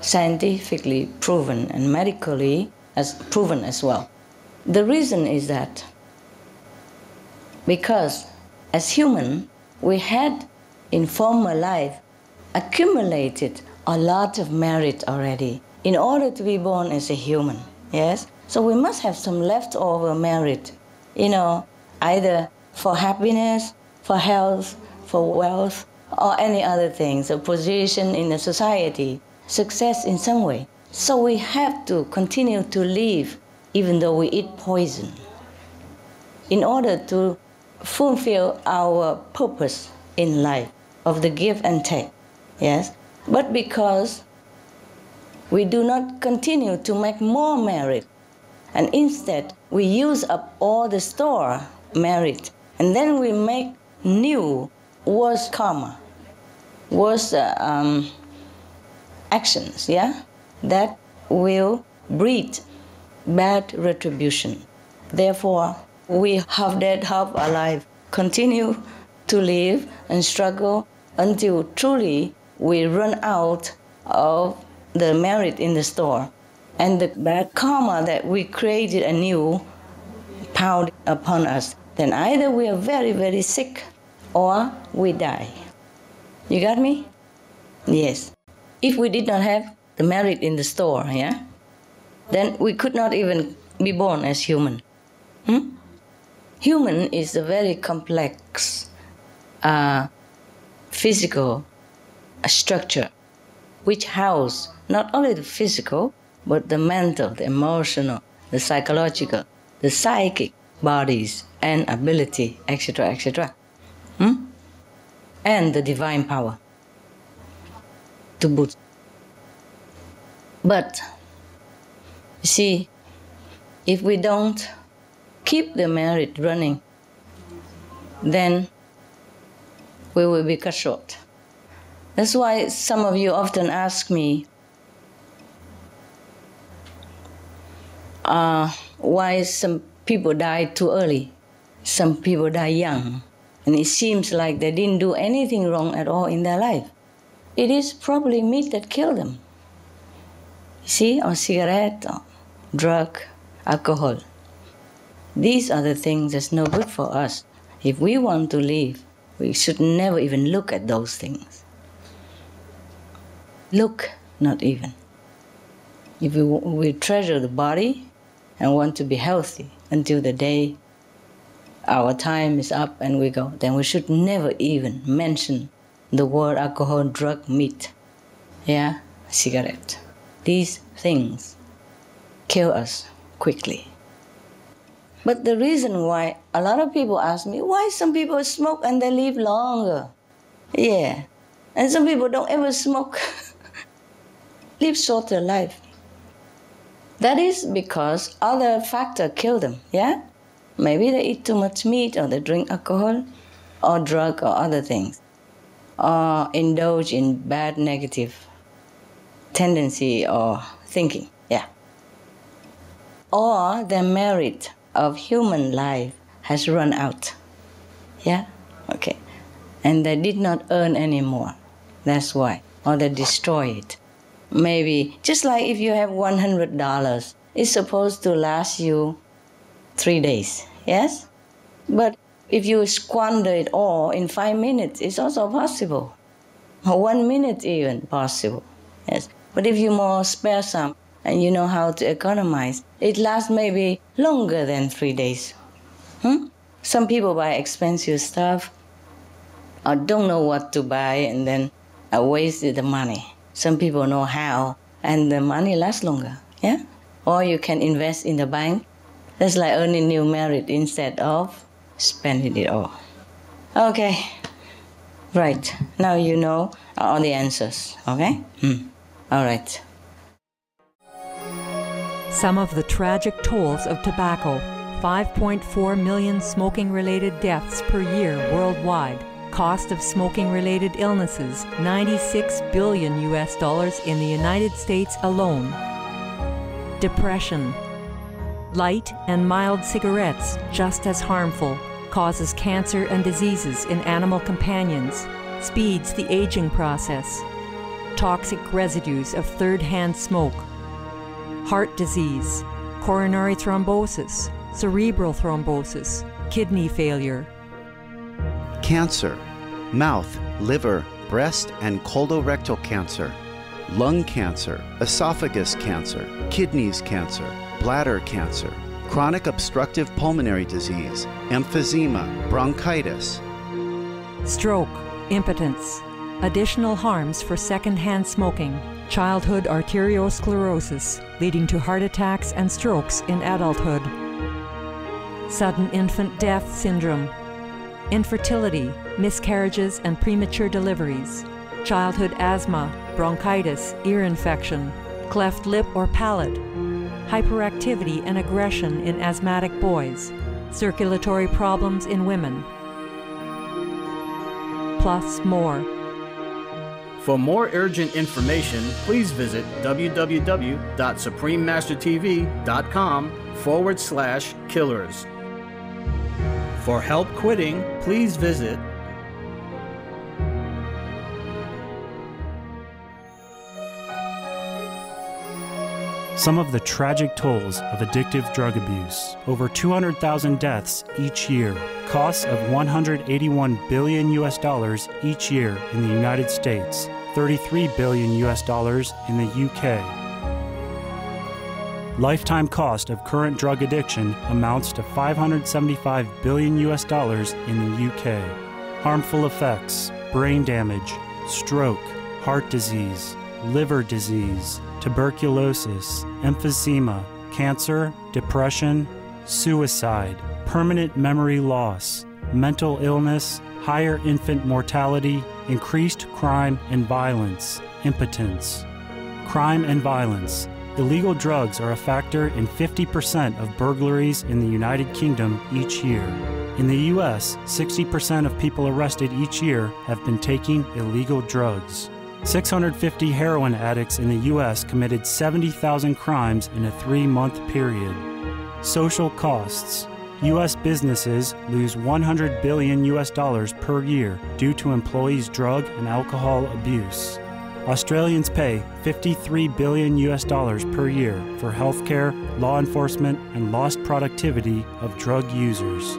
scientifically proven and medically as proven as well. The reason is that because as human, we had in former life accumulated a lot of merit already in order to be born as a human, yes? So we must have some leftover merit, either for happiness, for health, for wealth, or any other things, a position in the society, success in some way. So we have to continue to live even though we eat poison in order to fulfill our purpose in life of the give and take, yes? But because we do not continue to make more merit, and instead we use up all the store merit, and then we make new worse karma, worse actions, that will breed bad retribution. Therefore, we half dead, half alive, continue to live and struggle until truly we run out of the merit in the store. And the bad karma that we created anew piled upon us. Then either we are very, very sick or we die. You got me? Yes. If we did not have the merit in the store, then we could not even be born as human. Human is a very complex physical structure which house not only the physical, but the mental, the emotional, the psychological, the psychic bodies and ability, etc., etc. And the divine power to boot. But, you see, if we don't keep the merit running, then we will be cut short. That's why some of you often ask me, why some people die too early, some people die young, and it seems like they didn't do anything wrong at all in their life. It is probably meat that killed them. You see, or cigarette, or drug, alcohol. These are the things that's no good for us. If we want to live, we should never even look at those things. look not even. If we treasure the body and want to be healthy until the day our time is up and we go, then we should never even mention the word alcohol, drug, meat, cigarette. These things kill us quickly. But the reason why a lot of people ask me, why some people smoke and they live longer? Yeah, and some people don't ever smoke, live shorter life. That is because other factors kill them, Maybe they eat too much meat, or they drink alcohol, or drug, or other things, or indulge in bad negative tendency or thinking, Or their merit of human life has run out, Okay. And they did not earn anymore, that's why, or they destroy it. Maybe, just like if you have $100, it's supposed to last you 3 days, yes? But if you squander it all in 5 minutes, it's also possible. Or 1 minute even possible, yes? But if you more spare some and you know how to economize, it lasts maybe longer than 3 days. Some people buy expensive stuff or don't know what to buy and then wasted the money. Some people know how, and the money lasts longer, Or you can invest in the bank. That's like earning new merit instead of spending it all. Okay, right. Now you know all the answers, okay? All right. Some of the tragic tolls of tobacco: 5.4 million smoking-related deaths per year worldwide. Cost of smoking-related illnesses, $96 billion in the United States alone. Depression. Light and mild cigarettes, just as harmful, causes cancer and diseases in animal companions, speeds the aging process. Toxic residues of third-hand smoke. Heart disease, coronary thrombosis, cerebral thrombosis, kidney failure. Cancer, mouth, liver, breast and colorectal cancer, lung cancer, esophagus cancer, kidneys cancer, bladder cancer, chronic obstructive pulmonary disease, emphysema, bronchitis. Stroke, impotence, additional harms for second-hand smoking, childhood arteriosclerosis, leading to heart attacks and strokes in adulthood. Sudden infant death syndrome, infertility, miscarriages and premature deliveries, childhood asthma, bronchitis, ear infection, cleft lip or palate, hyperactivity and aggression in asthmatic boys, circulatory problems in women, plus more. For more urgent information, please visit www.suprememastertv.com/killers. For help quitting, please visit Some of the tragic tolls of addictive drug abuse. Over 200,000 deaths each year. Costs of $181 billion each year in the United States. $33 billion in the UK. Lifetime cost of current drug addiction amounts to $575 billion in the UK. Harmful effects: brain damage, stroke, heart disease, liver disease, tuberculosis, emphysema, cancer, depression, suicide, permanent memory loss, mental illness, higher infant mortality, increased crime and violence, impotence. Crime and violence. Illegal drugs are a factor in 50% of burglaries in the United Kingdom each year. In the U.S., 60% of people arrested each year have been taking illegal drugs. 650 heroin addicts in the U.S. committed 70,000 crimes in a 3-month period. Social costs. U.S. businesses lose $100 billion per year due to employees' drug and alcohol abuse. Australians pay $53 billion per year for healthcare, law enforcement, and lost productivity of drug users.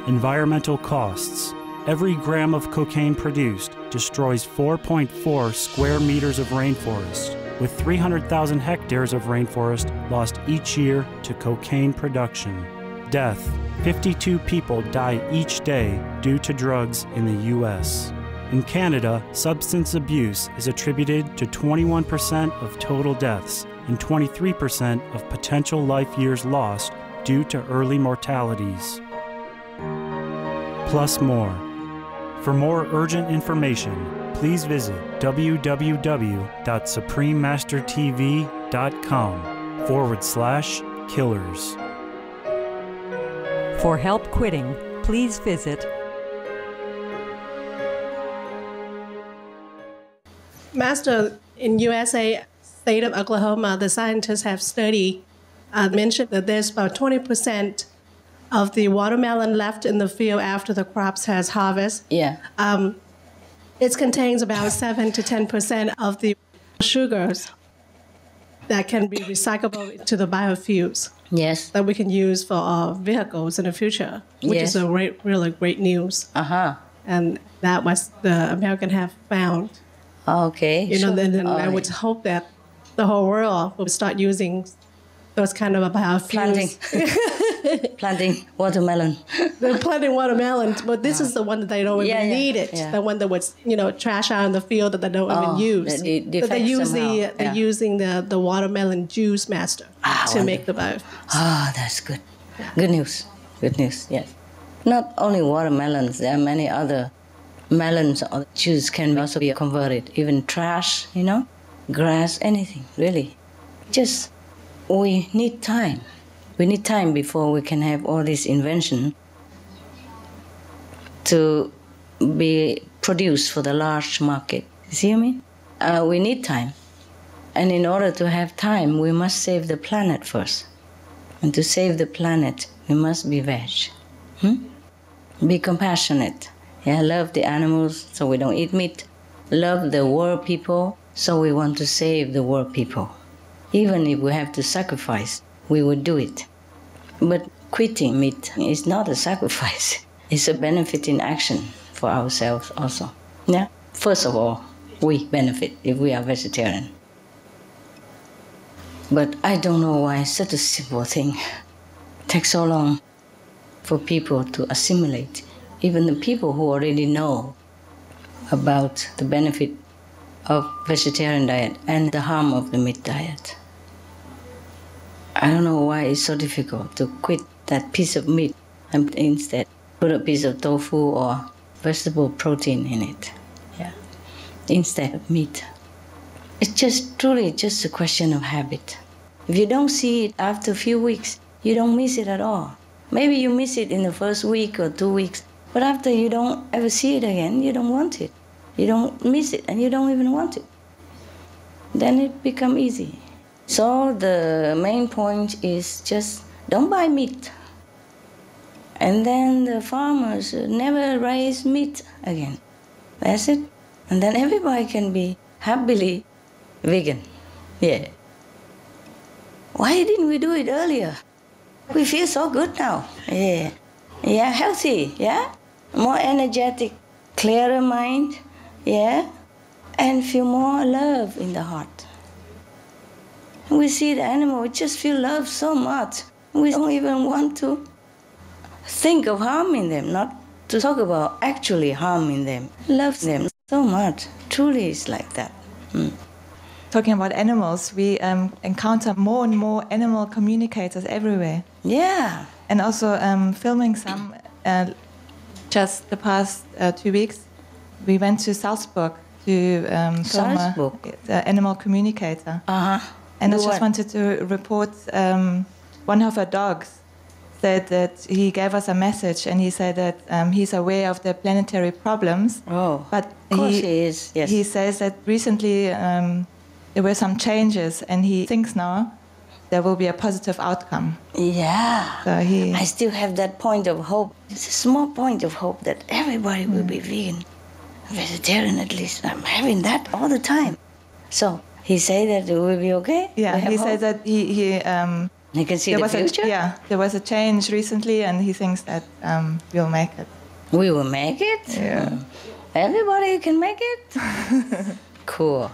Environmental costs. every gram of cocaine produced destroys 4.4 square meters of rainforest, with 300,000 hectares of rainforest lost each year to cocaine production. Death: 52 people die each day due to drugs in the U.S. In Canada, substance abuse is attributed to 21% of total deaths and 23% of potential life years lost due to early mortalities. Plus more. For more urgent information, please visit www.suprememastertv.com/killers. For help quitting, please visit Master, in USA, state of Oklahoma, the scientists have studied, mentioned that there's about 20% of the watermelon left in the field after the crops has harvest. Yeah. It contains about 7 to 10% of the sugars that can be recyclable to the biofuels. Yes. That we can use for our vehicles in the future, which is a really great news. Uh-huh. And that was the American have found. Okay. You know, then I would hope that the whole world will start using those kind of biofuels. Planting watermelon. They're planting watermelon, but this is the one that they don't even need it. Yeah. The one that was, trash out in the field that they don't even use. But they're using the watermelon juice master to make the biofuels. Ah, that's good. Good news. Good news, yes. Not only watermelons, there are many other melons or juice can also be converted. Even trash, grass, anything, really. Just, we need time. We need time before we can have all this invention to be produced for the large market. You see what I mean? We need time. And in order to have time, we must save the planet first. And to save the planet, we must be veg. Be compassionate. Love the animals so we don't eat meat. Love the world people so we want to save the world people. Even if we have to sacrifice, we would do it. But quitting meat is not a sacrifice. It's a benefit in action for ourselves also. Yeah. First of all, we benefit if we are vegetarian. But I don't know why such a simple thing takes so long for people to assimilate. Even the people who already know about the benefit of vegetarian diet and the harm of the meat diet. I don't know why it's so difficult to quit that piece of meat and instead put a piece of tofu or vegetable protein in it. Yeah. Instead of meat. It's just truly just a question of habit. If you don't see it after a few weeks, you don't miss it at all. Maybe you miss it in the first week or 2 weeks, but after you don't ever see it again, you don't want it. You don't miss it and you don't even want it. Then it becomes easy. So the main point is just don't buy meat. And then the farmers never raise meat again. That's it. And then everybody can be happily vegan. Yeah. Why didn't we do it earlier? We feel so good now. Yeah. Yeah, healthy, yeah? More energetic, clearer mind, yeah? And feel more love in the heart. We see the animal, we just feel love so much. We don't even want to think of harming them, not to talk about actually harming them. Love them so much. Truly it's like that. Talking about animals, we encounter more and more animal communicators everywhere. Yeah. And also filming some, just the past 2 weeks, we went to Salzburg to film the animal communicator. And I just wanted to report one of our dogs said that he gave us a message and he said that he's aware of the planetary problems. Oh, but of course he is, yes. He says that recently there were some changes and he thinks now there will be a positive outcome. Yeah. So I still have that point of hope. It's a small point of hope that everybody will be vegan, vegetarian at least. I'm having that all the time. So he say that it will be okay? Yeah, he said that he can see the future? There was a change recently and he thinks that we'll make it. We will make it? Yeah. Everybody can make it? Cool.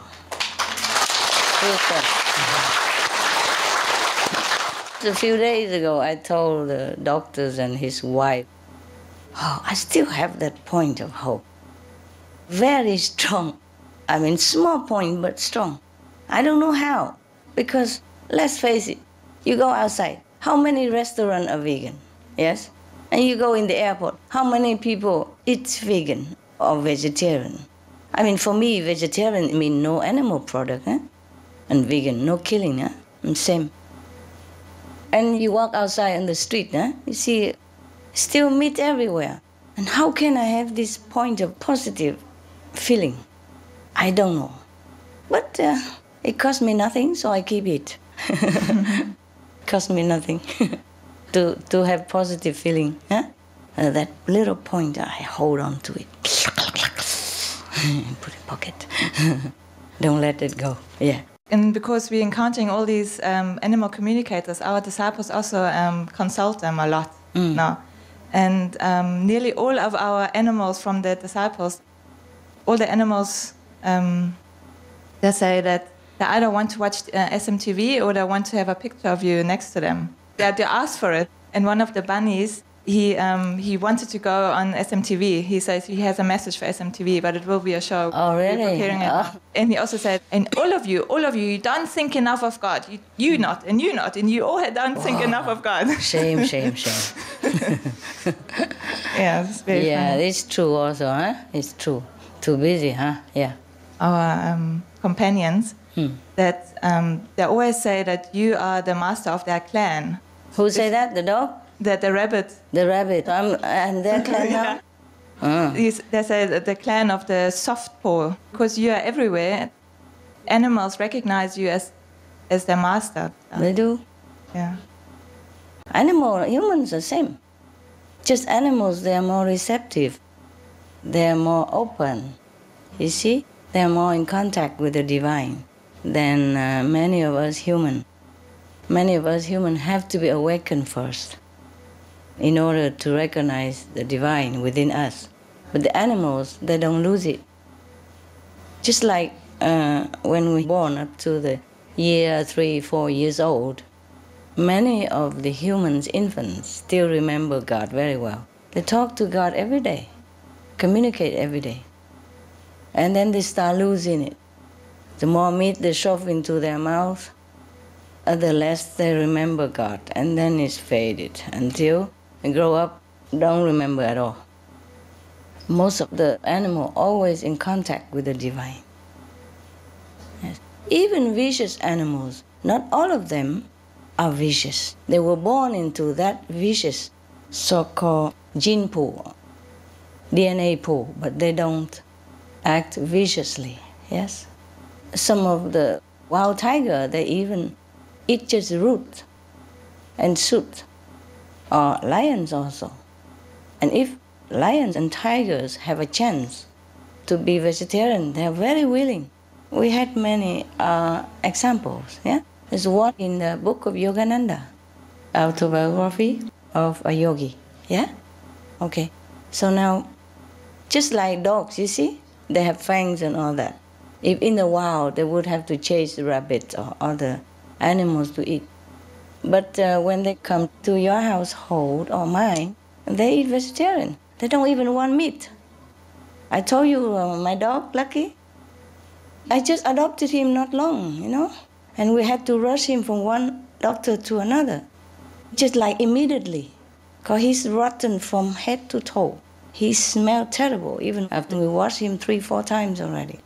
A few days ago, I told the doctors and his wife, oh, I still have that point of hope. Very strong. I mean, small point, but strong. I don't know how. Because, let's face it, you go outside, how many restaurants are vegan? Yes? And you go in the airport, how many people eat vegan or vegetarian? I mean, for me, vegetarian means no animal product, eh? And vegan, no killing, eh? And same. And you walk outside on the street, eh? You see still meat everywhere. And how can I have this point of positive feeling? I don't know. But it cost me nothing, so I keep it. Cost me nothing to have positive feeling. Eh? That little point, I hold on to it. Put it in pocket. Don't let it go. Yeah. And because we're encountering all these animal communicators, our disciples also consult them a lot now. And nearly all of our animals from the disciples, all the animals, they say that they either want to watch SMTV or they want to have a picture of you next to them. They ask for it. And one of the bunnies, he wanted to go on SMTV. He says he has a message for SMTV, but it will be a show. Oh, really? We're preparing it. Oh. And he also said, and all of you, you don't think enough of God. You not, and you not, and you all don't think enough of God. Shame. Yeah, it's very funny. It's true also, huh? It's true. Too busy, huh? Yeah. Our companions, that they always say that you are the master of their clan. Who say that? The dog? The rabbit. The rabbit. And their clan now? They say that the clan of the soft paw, because you are everywhere. Animals recognize you as their master. They do. Yeah. Humans are the same. Just animals, they are more receptive. They are more open. You see? They are more in contact with the divine than many of us human. Many of us human have to be awakened first in order to recognize the divine within us. But the animals, they don't lose it. Just like when we're born up to the year 3-4 years old, many of the humans, infants, still remember God very well. They talk to God every day, communicate every day. And then they start losing it. The more meat they shove into their mouth, the less they remember God. And then it's faded until they grow up, don't remember at all. Most of the animal always in contact with the divine. Yes. Even vicious animals, not all of them are vicious. They were born into that vicious so-called gene pool, DNA pool, but they don't act viciously, yes? Some of the wild tiger, they even eat just root and shoot, or lions also. And if lions and tigers have a chance to be vegetarian, they are very willing. We had many examples, yeah? There's one in the book of Yogananda, autobiography of a yogi, yeah? Okay, so now, just like dogs, you see, they have fangs and all that. If in the wild, they would have to chase the rabbits or other animals to eat. But when they come to your household or mine, they eat vegetarian. They don't even want meat. I told you my dog, Lucky, I just adopted him not long, you know? And we had to rush him from one doctor to another, just like immediately, because he's rotten from head to toe. He smelled terrible, even after we washed him 3-4 times already.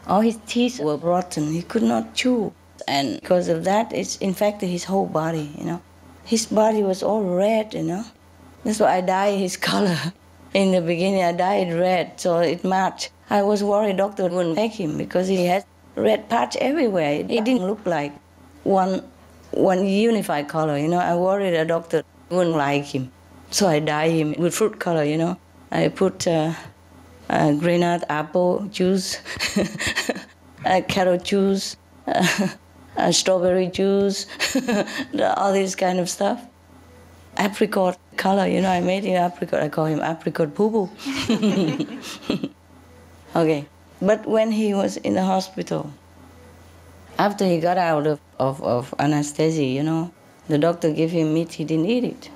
All his teeth were rotten. He could not chew. And because of that, it's infected his whole body, you know. His body was all red, you know. That's why I dyed his color. In the beginning, I dyed red, so it matched. I was worried doctor wouldn't take him because he had red patch everywhere. It didn't look like one unified color, you know. I worried a doctor wouldn't like him. So I dyed him with fruit color, you know. I put granite apple juice, carrot juice, strawberry juice, all this kind of stuff. Apricot color. You know, I made him apricot. I call him apricot poo-poo. Okay. But when he was in the hospital, after he got out of anesthesia, you know, the doctor gave him meat. He didn't eat it.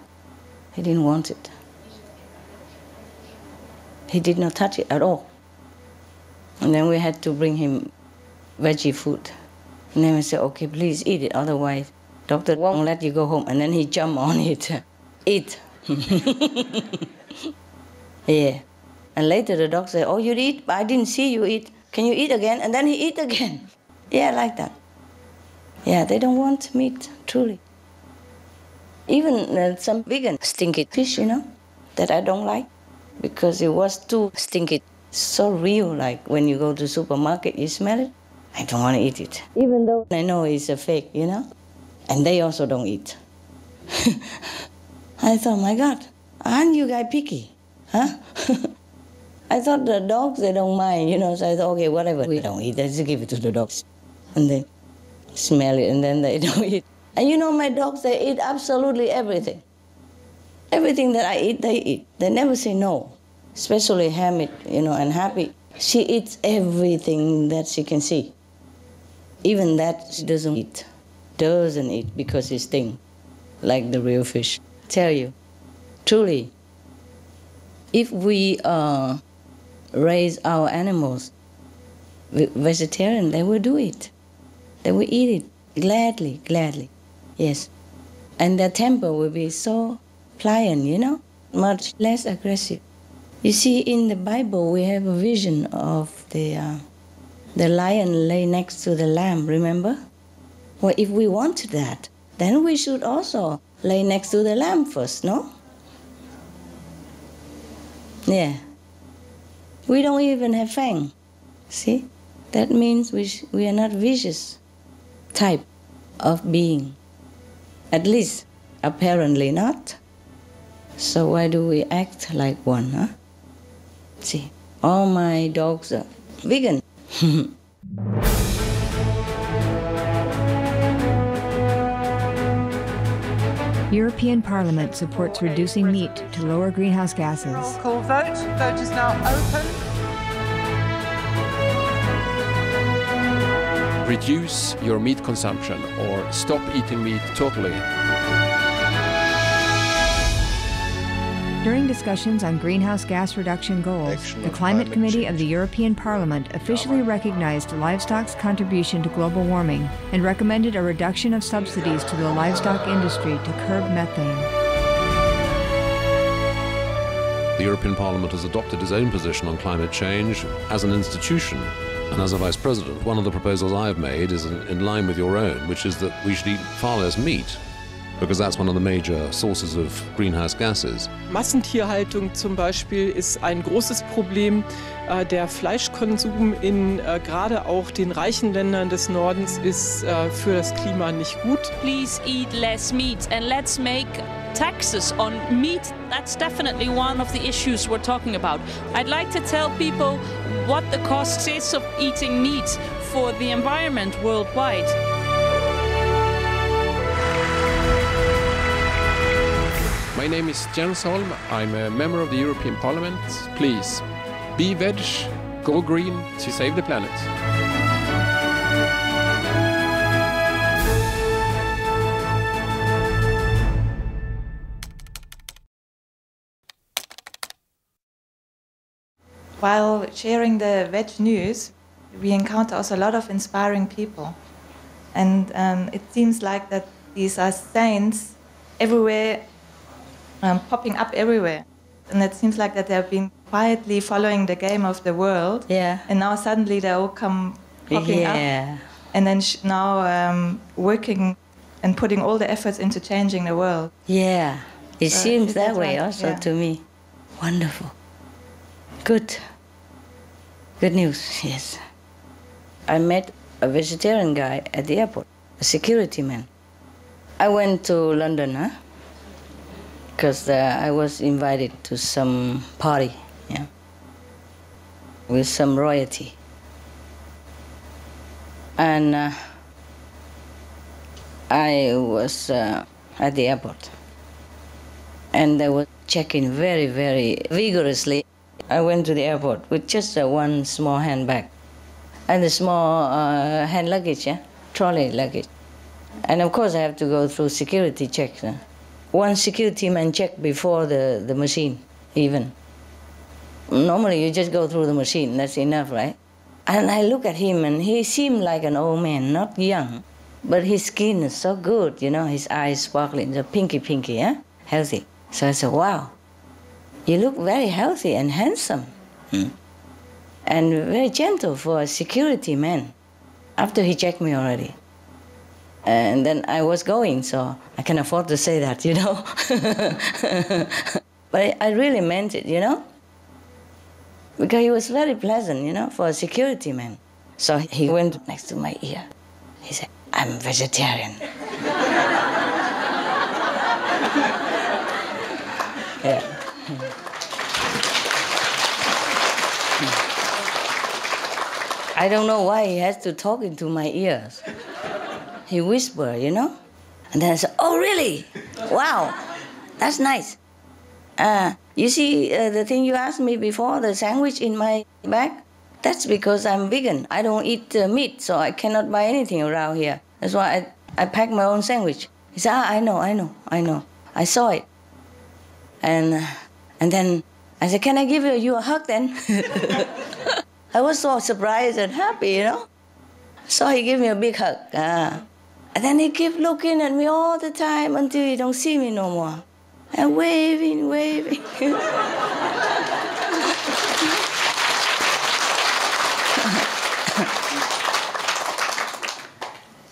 He didn't want it. He did not touch it at all. And then we had to bring him veggie food. And then we said, okay, please eat it, otherwise doctor won't let you go home. And then he jumped on it. Eat. Yeah. And later the doctor said, oh, you eat? I didn't see you eat. Can you eat again? And then he eat again. Yeah, like that. Yeah, they don't want meat, truly. Even some vegan stinky fish, you know, that I don't like because it was too stinky. So real, like when you go to the supermarket, you smell it. I don't want to eat it. Even though I know it's a fake, you know. And they also don't eat. I thought, my God, aren't you guys picky? Huh? I thought the dogs, they don't mind, you know. So I thought, okay, whatever we don't eat, let's just give it to the dogs. And they smell it, and then they don't eat. And you know, my dogs, they eat absolutely everything. Everything that I eat, they eat. They never say no. Especially Hamid, you know, and Happy. She eats everything that she can see. Even that she doesn't eat. Doesn't eat because it stings, like the real fish. Tell you, truly, if we raise our animals vegetarian, they will do it. They will eat it gladly, gladly. Yes. And their temper will be so pliant, you know, much less aggressive. You see, in the Bible, we have a vision of the lion lay next to the lamb, remember? Well, if we want that, then we should also lay next to the lamb first, no? Yeah. We don't even have fang. See? That means we are not vicious type of being. At least, apparently not. So why do we act like one, huh? See, all my dogs are vegan. European Parliament supports reducing meat to lower greenhouse gases. Roll call vote. Vote is now open. Reduce your meat consumption or stop eating meat totally. During discussions on greenhouse gas reduction goals, the Climate Committee of the European Parliament officially recognized livestock's contribution to global warming and recommended a reduction of subsidies to the livestock industry to curb methane. The European Parliament has adopted its own position on climate change as an institution. And as a Vice President, one of the proposals I have made is in line with your own, which is that we should eat far less meat, because that's one of the major sources of greenhouse gases. Massentierhaltung zum Beispiel ist ein großes Problem. Der Fleischkonsum in gerade auch den reichen Ländern des Nordens ist für das Klima nicht gut. Please eat less meat and let's make taxes on meat. That's definitely one of the issues we're talking about. I'd like to tell people what the cost is of eating meat for the environment worldwide. My name is Jens Holm. I'm a member of the European Parliament. Please, be veg, go green to save the planet. While sharing the veg news, we encounter also a lot of inspiring people. And it seems like that these are saints everywhere, popping up everywhere. And it seems like that they've been quietly following the game of the world. Yeah. And now suddenly they all come popping up. And then now working and putting all the efforts into changing the world. Yeah. It seems that way right? also to me. Wonderful. Good. Good news, yes. I met a vegetarian guy at the airport, a security man. I went to London, because I was invited to some party, with some royalty. And I was at the airport. And they were checking very, very vigorously. I went to the airport with just one small handbag and a small hand luggage, trolley luggage. And of course I have to go through security checks. One security man checked before the machine, even. Normally you just go through the machine, that's enough, right? And I look at him and he seemed like an old man, not young, but his skin is so good, his eyes sparkling, so pinky, healthy. So I said, wow, you look very healthy and handsome. And very gentle for a security man, after he checked me already. And then I was going, so I can afford to say that, But I really meant it, Because he was very pleasant, for a security man. So he went next to my ear. He said, I'm vegetarian. Yeah. I don't know why he has to talk into my ears. He whispered, And then I said, oh, really? Wow, that's nice. You see the thing you asked me before, the sandwich in my bag? That's because I'm vegan. I don't eat meat, so I cannot buy anything around here. That's why I pack my own sandwich. He said, I know. I saw it. And then I said, can I give you a hug then? I was so surprised and happy, So he gave me a big hug. And then he kept looking at me all the time until he don't see me no more. And waving.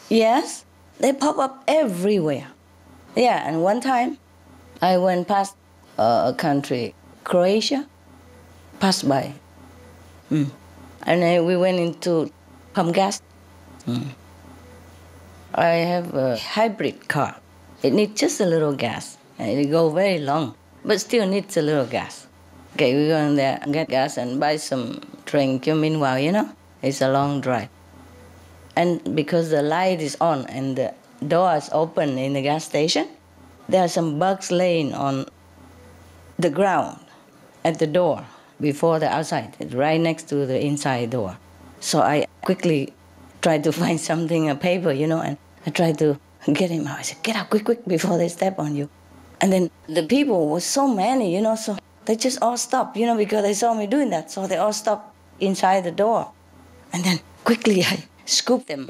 Yes, they pop up everywhere. Yeah, and one time I went past a country, Croatia, passed by. And we went into pump gas. I have a hybrid car. It needs just a little gas. And it goes very long, but still needs a little gas. Okay, we go in there and get gas and buy some drink. Meanwhile, it's a long drive. And because the light is on and the door is open in the gas station, there are some bugs laying on the ground at the door before the outside. It's right next to the inside door. So I quickly tried to find something, a paper, and I tried to get him out. I said, get out quick, before they step on you. And then the people were so many, so they just all stopped, because they saw me doing that. So they all stopped inside the door. And then quickly I scooped them,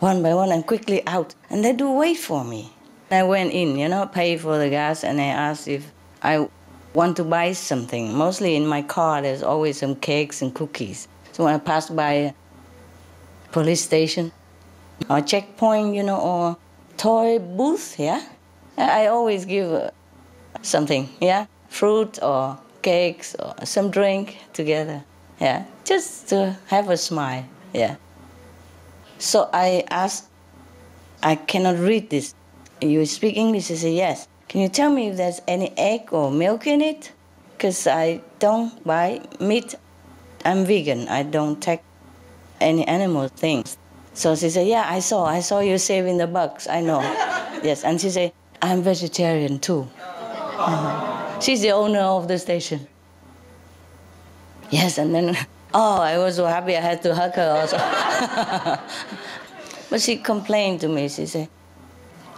one by one and quickly out. And they do wait for me. I went in, paid for the gas, and I asked if I want to buy something. Mostly in my car, there's always some cakes and cookies. So when I passed by a police station or checkpoint, or toy booth, I always give something, fruit or cakes or some drink together, just to have a smile, So I asked, I cannot read this. You speak English? He said, yes. Can you tell me if there's any egg or milk in it? Because I don't buy meat. I'm vegan. I don't take any animal things. So she said, yeah, I saw you saving the bugs. I know. Yes, and she said, I'm vegetarian too. She's the owner of the station. Yes, and then, I was so happy I had to hug her also. But she complained to me. She said,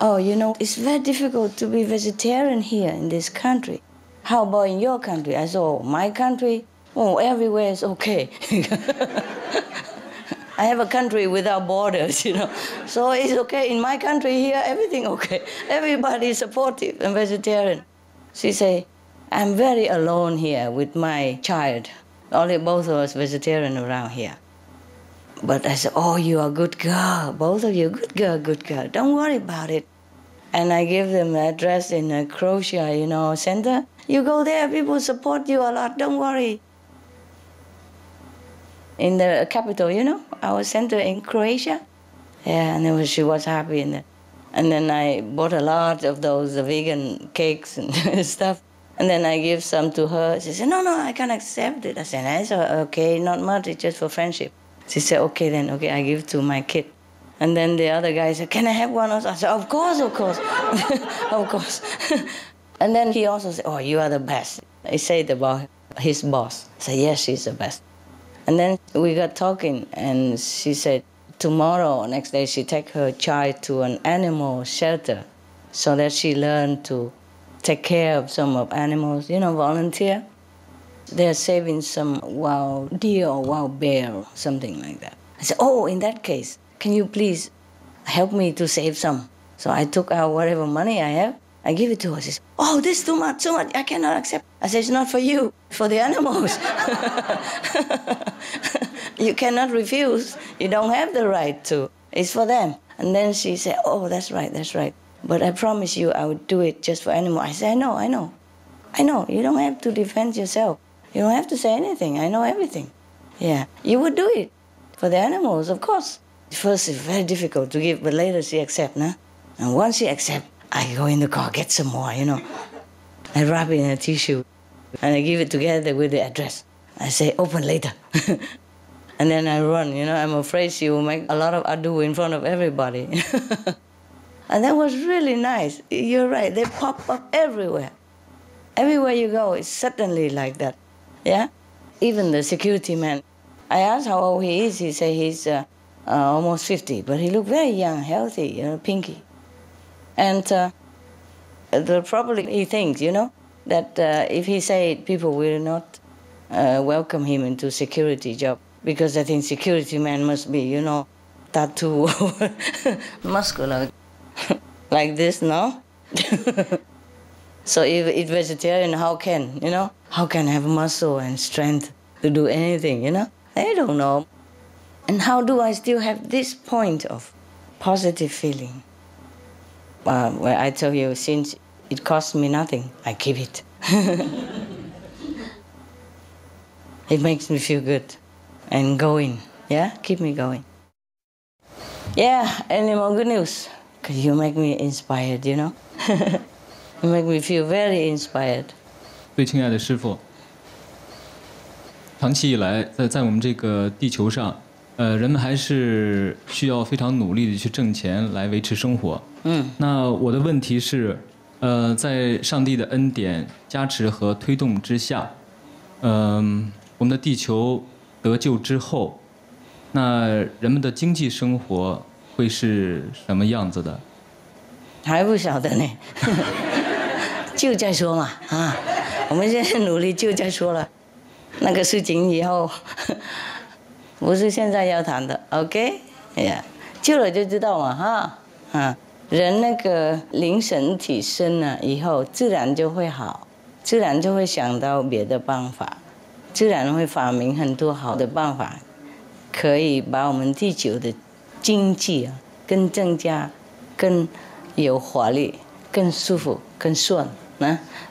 it's very difficult to be vegetarian here in this country. How about in your country? I said, my country? Everywhere is okay. I have a country without borders, So it's okay. In my country here, everything okay. Everybody is supportive and vegetarian. She said, I'm very alone here with my child. Only both of us vegetarian around here. But I said, you are a good girl. Both of you, good girl. Don't worry about it. And I give them the address in Croatia, center. You go there, people support you a lot. Don't worry. In the capital, our center in Croatia. Yeah, and then she was happy. And then I bought a lot of those vegan cakes and stuff. And then I give some to her. She said, no, I can't accept it. I said, okay, not much, it's just for friendship. She said, okay, I give to my kid. And then the other guy said, can I have one also? I said, of course. Of course. And then he also said, oh, you are the best. He said about his boss. I said, yes, she's the best. And then we got talking, and she said, tomorrow, next day, she take her child to an animal shelter so that she learn to take care of some of animals, volunteer. They're saving some wild deer or wild bear or something like that. I said, oh, in that case, can you please help me to save some? So I took out whatever money I have, I give it to her. She said, oh, this is too much, I cannot accept. I said, it's not for you, it's for the animals. You cannot refuse. You don't have the right to. It's for them. And then she said, oh, that's right. But I promise you I would do it just for animals. I said, I know. You don't have to defend yourself. You don't have to say anything. I know everything. Yeah, you would do it for the animals, of course. First, it's very difficult to give, but later she accepts, nah? And once she accepts, I go in the car, get some more, I wrap it in a tissue, and I give it together with the address. I say, open later. And then I run, I'm afraid she will make a lot of ado in front of everybody. And that was really nice. You're right, they pop up everywhere. Everywhere you go, it's suddenly like that. Yeah? Even the security man, I asked how old he is. He said he's almost 50, but he looked very young, healthy, pinky. And probably he thinks, that if he say it, people will not welcome him into security job, because I think security man must be, tattoo, muscular, like this, no? So if it's vegetarian, how can have muscle and strength to do anything, I don't know. And how do I still have this point of positive feeling? Well, I tell you, since it costs me nothing, I keep it. It makes me feel good and going, yeah? Keep me going. Yeah, any more good news? Because you make me inspired, You make me feel very inspired. 最亲爱的师父，长期以来，在我们这个地球上，人们还是需要非常努力的去挣钱来维持生活。那我的问题是，在上帝的恩典加持和推动之下，我们的地球得救之后，那人们的经济生活会是什么样子的？还不晓得呢。就再说嘛，我们现在努力就再说了，那个事情以后不是现在要谈的 ，OK？ 呀，救了就知道嘛，人那个灵神体升了以后，自然就会好，自然就会想到别的办法，自然会发明很多好的办法，可以把我们地球的经济更增加，更有活力，更舒服，更顺。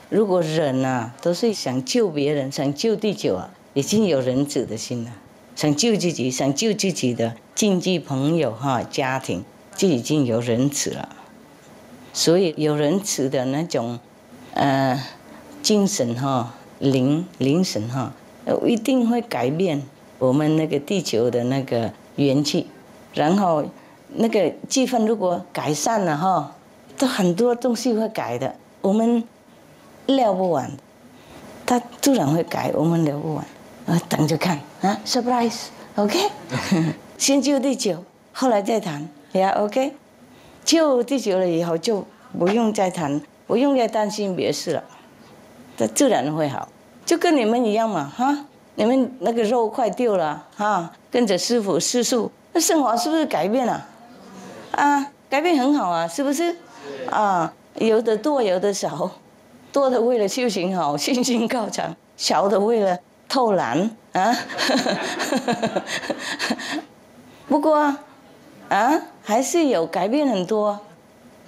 如果人都是想救别人，想救地球已经有仁慈的心了，想救自己，想救自己的亲戚朋友家庭，就已经有仁慈了。所以有仁慈的那种精神灵神一定会改变我们那个地球的那个元气，然后那个气氛如果改善了都很多东西会改的，我们聊不完，他突然会改，我们聊不完，等着看，surprise，OK？ 先救地球，后来再谈，呀 ，OK？ 救地球了以后就不用再谈，不用再担心别事了，它自然会好，就跟你们一样嘛，你们那个肉快丢了，跟着师父吃素，那生活是不是改变了？改变很好是不是？有的多，有的少。多的为了修行好，信心高涨；少的为了偷懒不过还是有改变很多，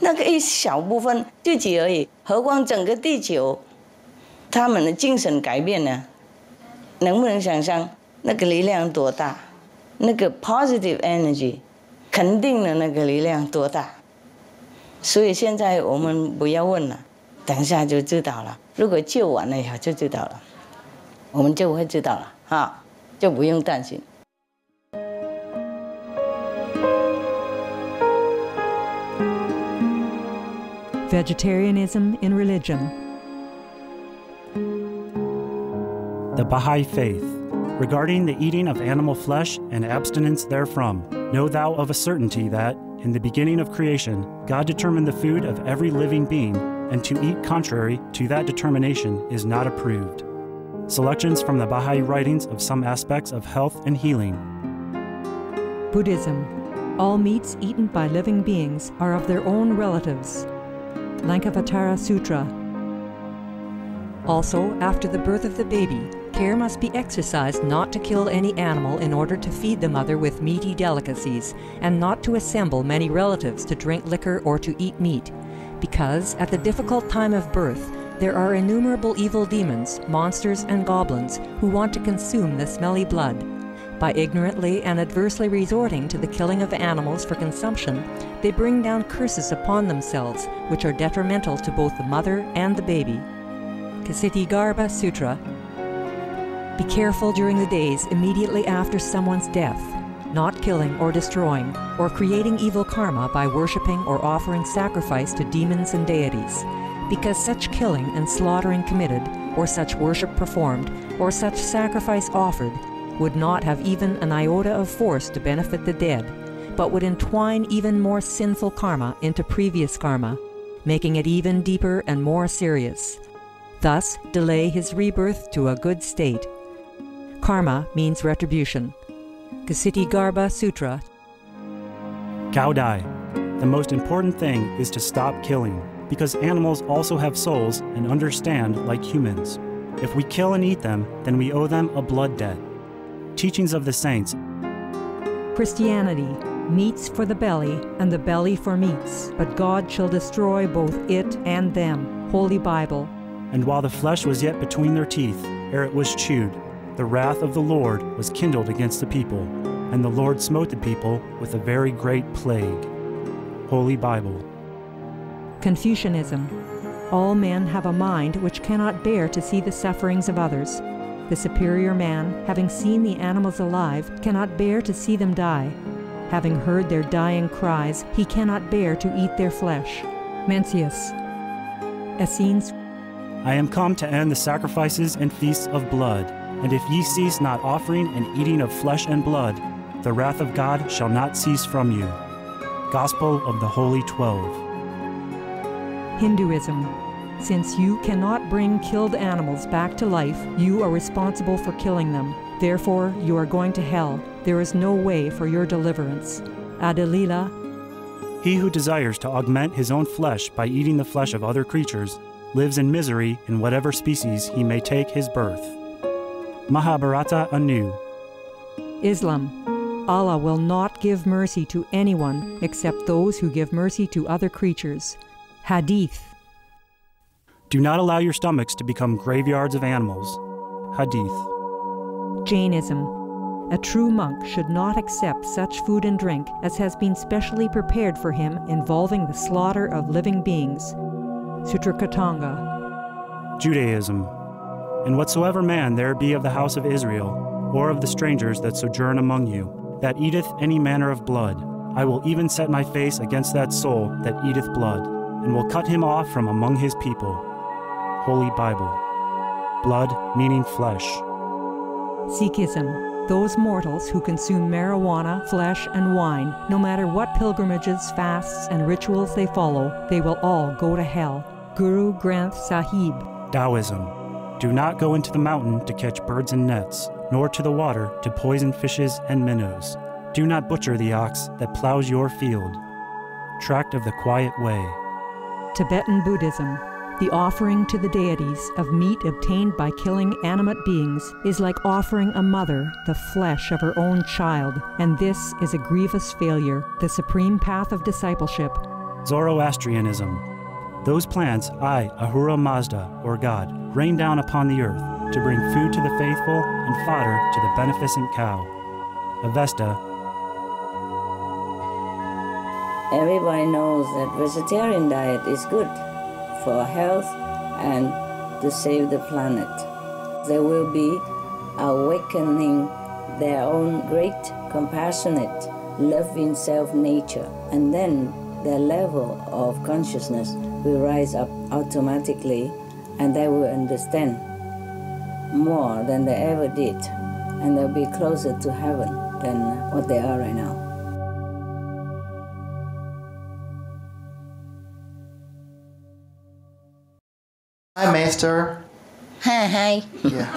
那个一小部分自己而已，何况整个地球，他们的精神改变呢？能不能想象那个力量多大？那个 positive energy 肯定的那个力量多大？所以现在我们不要问了。等一下就知道了，如果救完了以后就知道了，我们就会知道了，就不用担心。Vegetarianism in religion. The Baha'i Faith. Regarding the eating of animal flesh and abstinence therefrom, know thou of a certainty that, in the beginning of creation, God determined the food of every living being, and to eat contrary to that determination is not approved. Selections from the Baha'i writings of some aspects of health and healing. Buddhism. All meats eaten by living beings are of their own relatives. Lankavatara Sutra. Also, after the birth of the baby, care must be exercised not to kill any animal in order to feed the mother with meaty delicacies, and not to assemble many relatives to drink liquor or to eat meat, because at the difficult time of birth, there are innumerable evil demons, monsters, and goblins who want to consume the smelly blood. By ignorantly and adversely resorting to the killing of animals for consumption, they bring down curses upon themselves, which are detrimental to both the mother and the baby. Ksitigarbha Sutra. Be careful during the days immediately after someone's death, not killing or destroying, or creating evil karma by worshipping or offering sacrifice to demons and deities, because such killing and slaughtering committed, or such worship performed, or such sacrifice offered, would not have even an iota of force to benefit the dead, but would entwine even more sinful karma into previous karma, making it even deeper and more serious. Thus, delay his rebirth to a good state. Karma means retribution. Ksitigarbha Sutra. Cao Dai. The most important thing is to stop killing, because animals also have souls and understand like humans. If we kill and eat them, then we owe them a blood debt. Teachings of the Saints. Christianity. Meats for the belly, and the belly for meats, but God shall destroy both it and them. Holy Bible. And while the flesh was yet between their teeth, ere it was chewed, the wrath of the Lord was kindled against the people, and the Lord smote the people with a very great plague. Holy Bible. Confucianism. All men have a mind which cannot bear to see the sufferings of others. The superior man, having seen the animals alive, cannot bear to see them die. Having heard their dying cries, he cannot bear to eat their flesh. Mencius. Essenes. I am come to end the sacrifices and feasts of blood, and if ye cease not offering and eating of flesh and blood, the wrath of God shall not cease from you. Gospel of the Holy 12. Hinduism. Since you cannot bring killed animals back to life, you are responsible for killing them. Therefore, you are going to hell. There is no way for your deliverance. Adilila. He who desires to augment his own flesh by eating the flesh of other creatures lives in misery in whatever species he may take his birth. Mahabharata anew. Islam. Allah will not give mercy to anyone except those who give mercy to other creatures. Hadith. Do not allow your stomachs to become graveyards of animals. Hadith. Jainism. A true monk should not accept such food and drink as has been specially prepared for him involving the slaughter of living beings. Sutrakatanga. Judaism. And whatsoever man there be of the house of Israel, or of the strangers that sojourn among you, that eateth any manner of blood, I will even set my face against that soul that eateth blood, and will cut him off from among his people. Holy Bible. Blood meaning flesh. Sikhism. Those mortals who consume marijuana, flesh, and wine, no matter what pilgrimages, fasts, and rituals they follow, they will all go to hell. Guru Granth Sahib. Taoism. Do not go into the mountain to catch birds and nets, nor to the water to poison fishes and minnows. Do not butcher the ox that plows your field. Tract of the Quiet Way. Tibetan Buddhism. The offering to the deities of meat obtained by killing animate beings is like offering a mother the flesh of her own child, and this is a grievous failure, the supreme path of discipleship. Zoroastrianism. Those plants I, Ahura Mazda, or God, rain down upon the earth to bring food to the faithful and fodder to the beneficent cow. Avesta. Everybody knows that vegetarian diet is good for health and to save the planet. They will be awakening their own great, compassionate, loving self-nature, and then their level of consciousness will rise up automatically, and they will understand more than they ever did, and they'll be closer to heaven than what they are right now. Hi, Master. Hi. Yeah.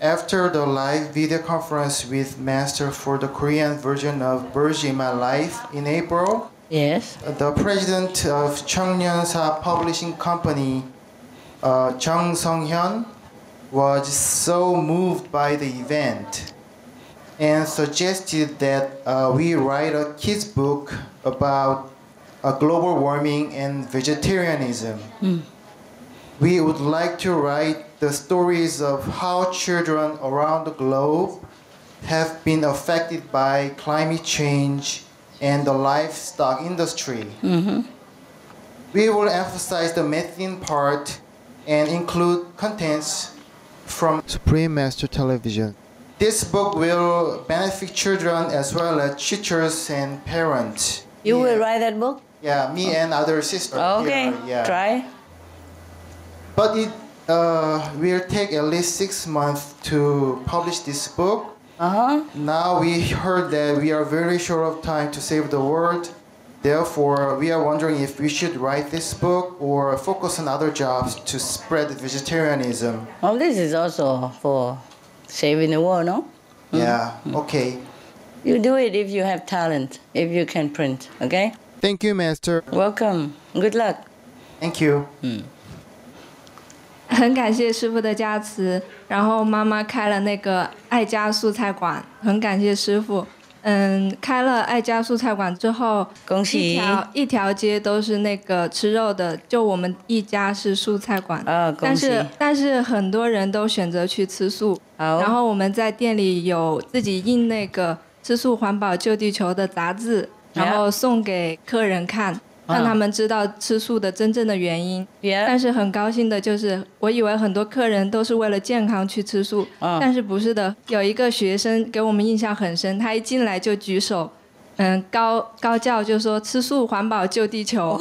After the live video conference with Master for the Korean version of Birds in My Life in April, yes, the president of Cheongnyunsa Publishing Company, Chung Sung-hyun, was so moved by the event and suggested that we write a kids book about global warming and vegetarianism. We would like to write the stories of how children around the globe have been affected by climate change and the livestock industry. We will emphasize the methane part and include contents from Supreme Master Television. This book will benefit children as well as teachers and parents. You will write that book? Yeah, me and other sisters. Okay, here, yeah. try. But it will take at least 6 months to publish this book. Now we heard that we are very short of time to save the world. Therefore, we are wondering if we should write this book or focus on other jobs to spread vegetarianism. Well, this is also for saving the world, no? Yeah, okay. You do it if you have talent, if you can print, okay? Thank you, Master. Welcome. Good luck. Thank you. 很感谢师傅的加持，然后妈妈开了那个爱家素菜馆，很感谢师傅。开了爱家素菜馆之后，恭喜一条街都是那个吃肉的，就我们一家是素菜馆。恭喜！但是很多人都选择去吃素。然后我们在店里有自己印那个吃素环保救地球的杂志，然后送给客人看。让他们知道吃素的真正的原因。但是很高兴的就是，我以为很多客人都是为了健康去吃素，但是不是的。有一个学生给我们印象很深，他一进来就举手，高叫就说吃素环保救地球，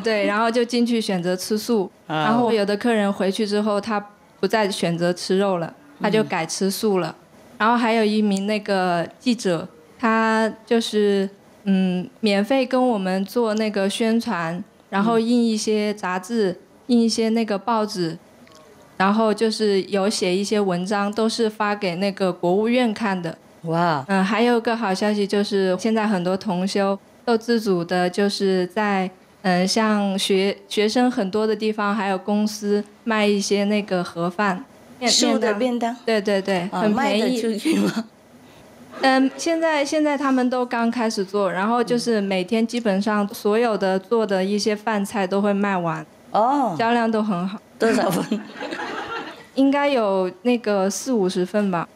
对，然后就进去选择吃素。然后有的客人回去之后，他不再选择吃肉了，他就改吃素了。然后还有一名那个记者，他就是免费跟我们做那个宣传，然后印一些杂志，印一些那个报纸，然后就是有写一些文章，都是发给那个国务院看的。哇！还有个好消息就是，现在很多同修都自主的，就是在像学生很多的地方，还有公司卖一些那个盒饭，素的便当。对对对，很便宜。卖得出去吗？现在他们都刚开始做，然后就是每天基本上所有的做的一些饭菜都会卖完，销量都很好。多少份？应该有那个40-50份吧。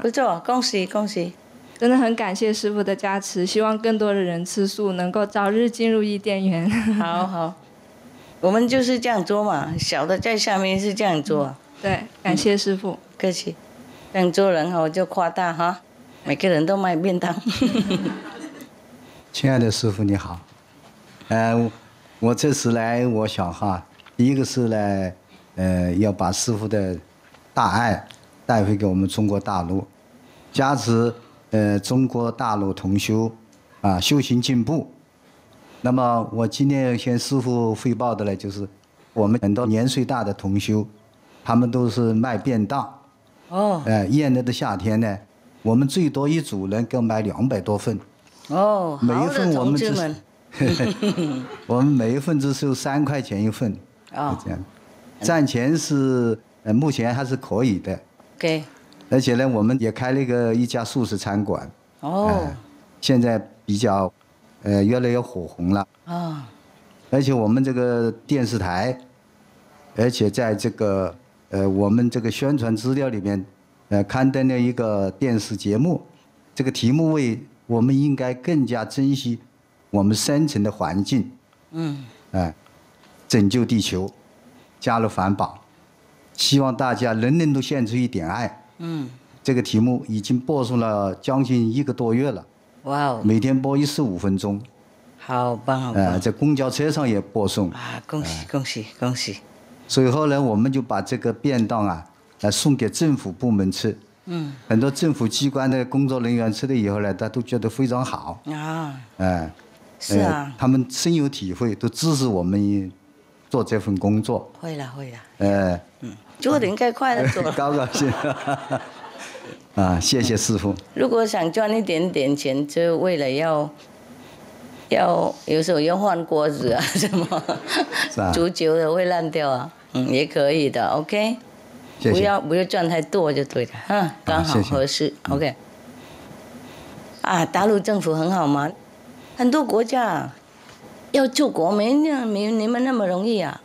不错，恭喜恭喜！真的很感谢师父的加持，希望更多的人吃素，能够早日进入伊甸园。好，我们就是这样做嘛，小的在下面是这样做。对，感谢师父，客气。这样做人就夸大哈。每个人都卖便当。亲爱的师父你好，我这次来，我想第一个是来，要把师父的大爱带回给我们中国大陆，加持中国大陆同修修行进步。那么我今天向师父汇报的呢，就是我们很多年岁大的同修，他们都是卖便当。炎热的夏天呢。我们最多一组人购买200多份，每一份我们只我们每一份只收3块钱一份，这样，赚钱是目前还是可以的。对。而且呢，我们也开了一家素食餐馆。现在比较越来越火红了。而且我们这个电视台，而且在这个我们这个宣传资料里面。刊登了一个电视节目，这个题目为我们应该更加珍惜我们生存的环境，拯救地球，加入环保，希望大家人人都献出一点爱。这个题目已经播送了将近1个多月了。哇哦！每天播15分钟。好棒好棒！在公交车上也播送。恭喜恭喜恭喜！随后呢，我们就把这个便当送给政府部门吃。很多政府机关的工作人员吃了以后呢，他都觉得非常好。是啊，他们深有体会，都支持我们做这份工作。会了。做得应该快乐做。高兴。谢谢师父。如果想赚一点点钱，就为了要有时候要换锅子啊什么，煮久了会烂掉啊。也可以的 ，OK。谢谢。不要赚太多就对了，刚好合适 ，OK。大陆政府很好嘛，很多国家要救国没你们那么容易啊，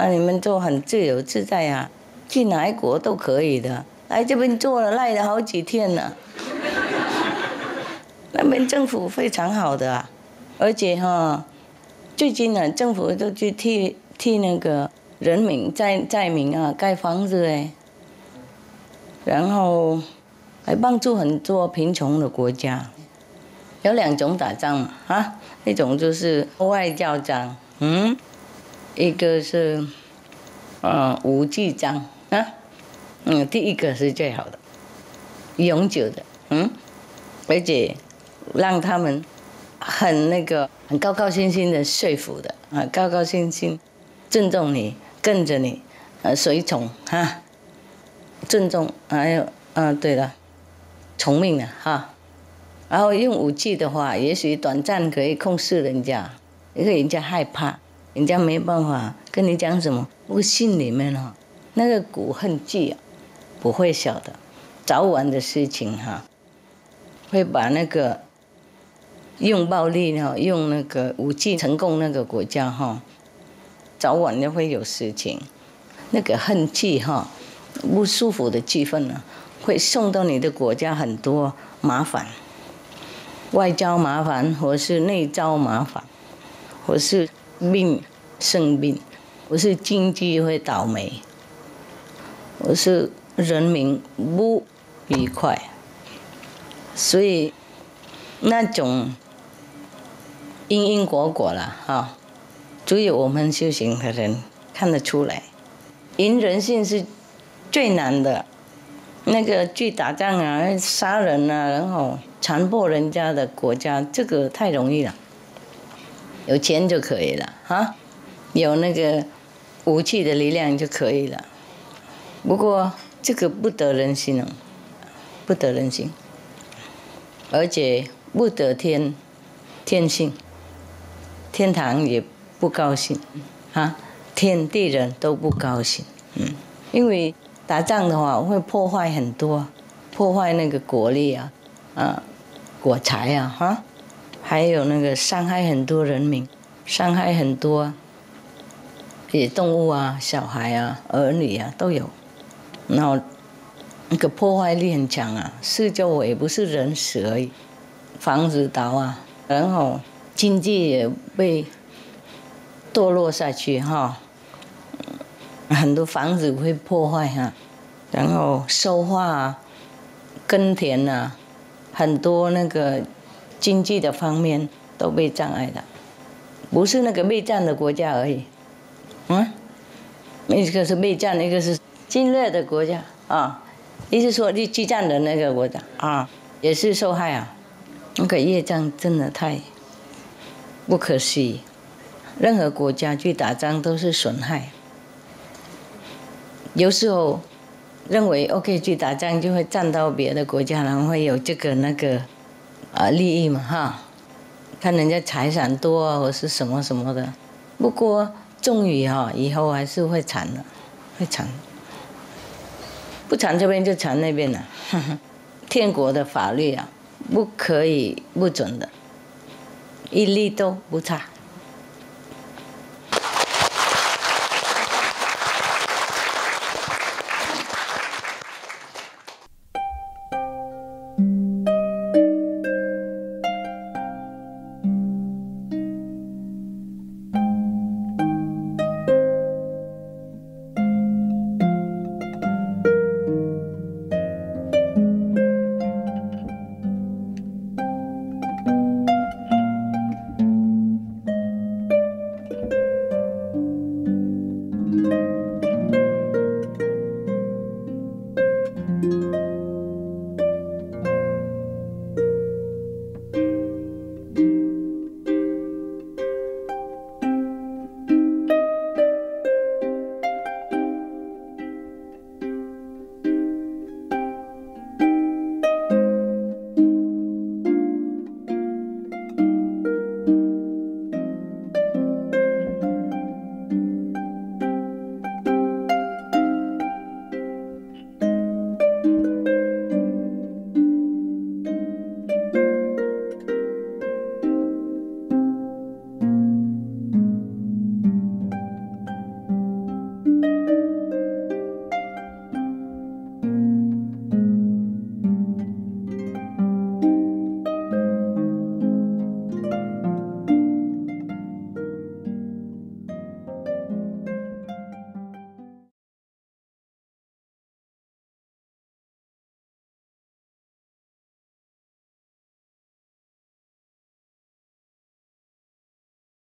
你们就很自由自在啊，去哪一国都可以的。来这边做了赖了好几天了，那边政府非常好的啊，而且最近呢，政府都去替那个人民灾民盖房子哎，然后还帮助很多贫穷的国家。有2种打仗嘛一种就是外交战，一个是武技战第一个是最好的，永久的，而且让他们很高高兴兴的说服的高高兴兴，尊重你，跟着你，随从尊重，还有对了，从命了然后用武器的话，也许短暂可以控制人家，因为人家害怕，人家没办法跟你讲什么，不过心里面那个股恨气不会小的，早晚的事情会把那个用暴力用那个武器成功那个国家早晚就会有事情，那个恨气不舒服的气氛会送到你的国家很多麻烦，外交麻烦，或是内招麻烦，或是生病，或是经济会倒霉，或是人民不愉快，所以那种因果果了只有我们修行的人看得出来。赢人性是最难的，那个去打仗杀人然后残破人家的国家，这个太容易了，有钱就可以了有那个武器的力量就可以了。不过这个不得人心不得人心，而且不得天性，天堂也不高兴天地人都不高兴，因为打仗的话会破坏很多，破坏那个国力国财还有那个伤害很多人民，伤害很多动物小孩儿女都有，然后那个破坏力很强四周围不是人死而已，房子倒然后经济也被堕落下去很多房子会破坏然后收化耕田很多那个经济的方面都被障碍了，不是那个备战的国家而已，一个是备战，一个是侵略的国家意思说激战的那个国家也是受害那个业障真的太不可思议。任何国家去打仗都是损害，有时候认为 OK 去打仗就会占到别的国家，然后会有这个那个利益嘛看人家财产多或是什么什么的。不过终于以后还是会惨的，会惨，不惨这边就惨那边了。天国的法律不可以不准的，一例都不差。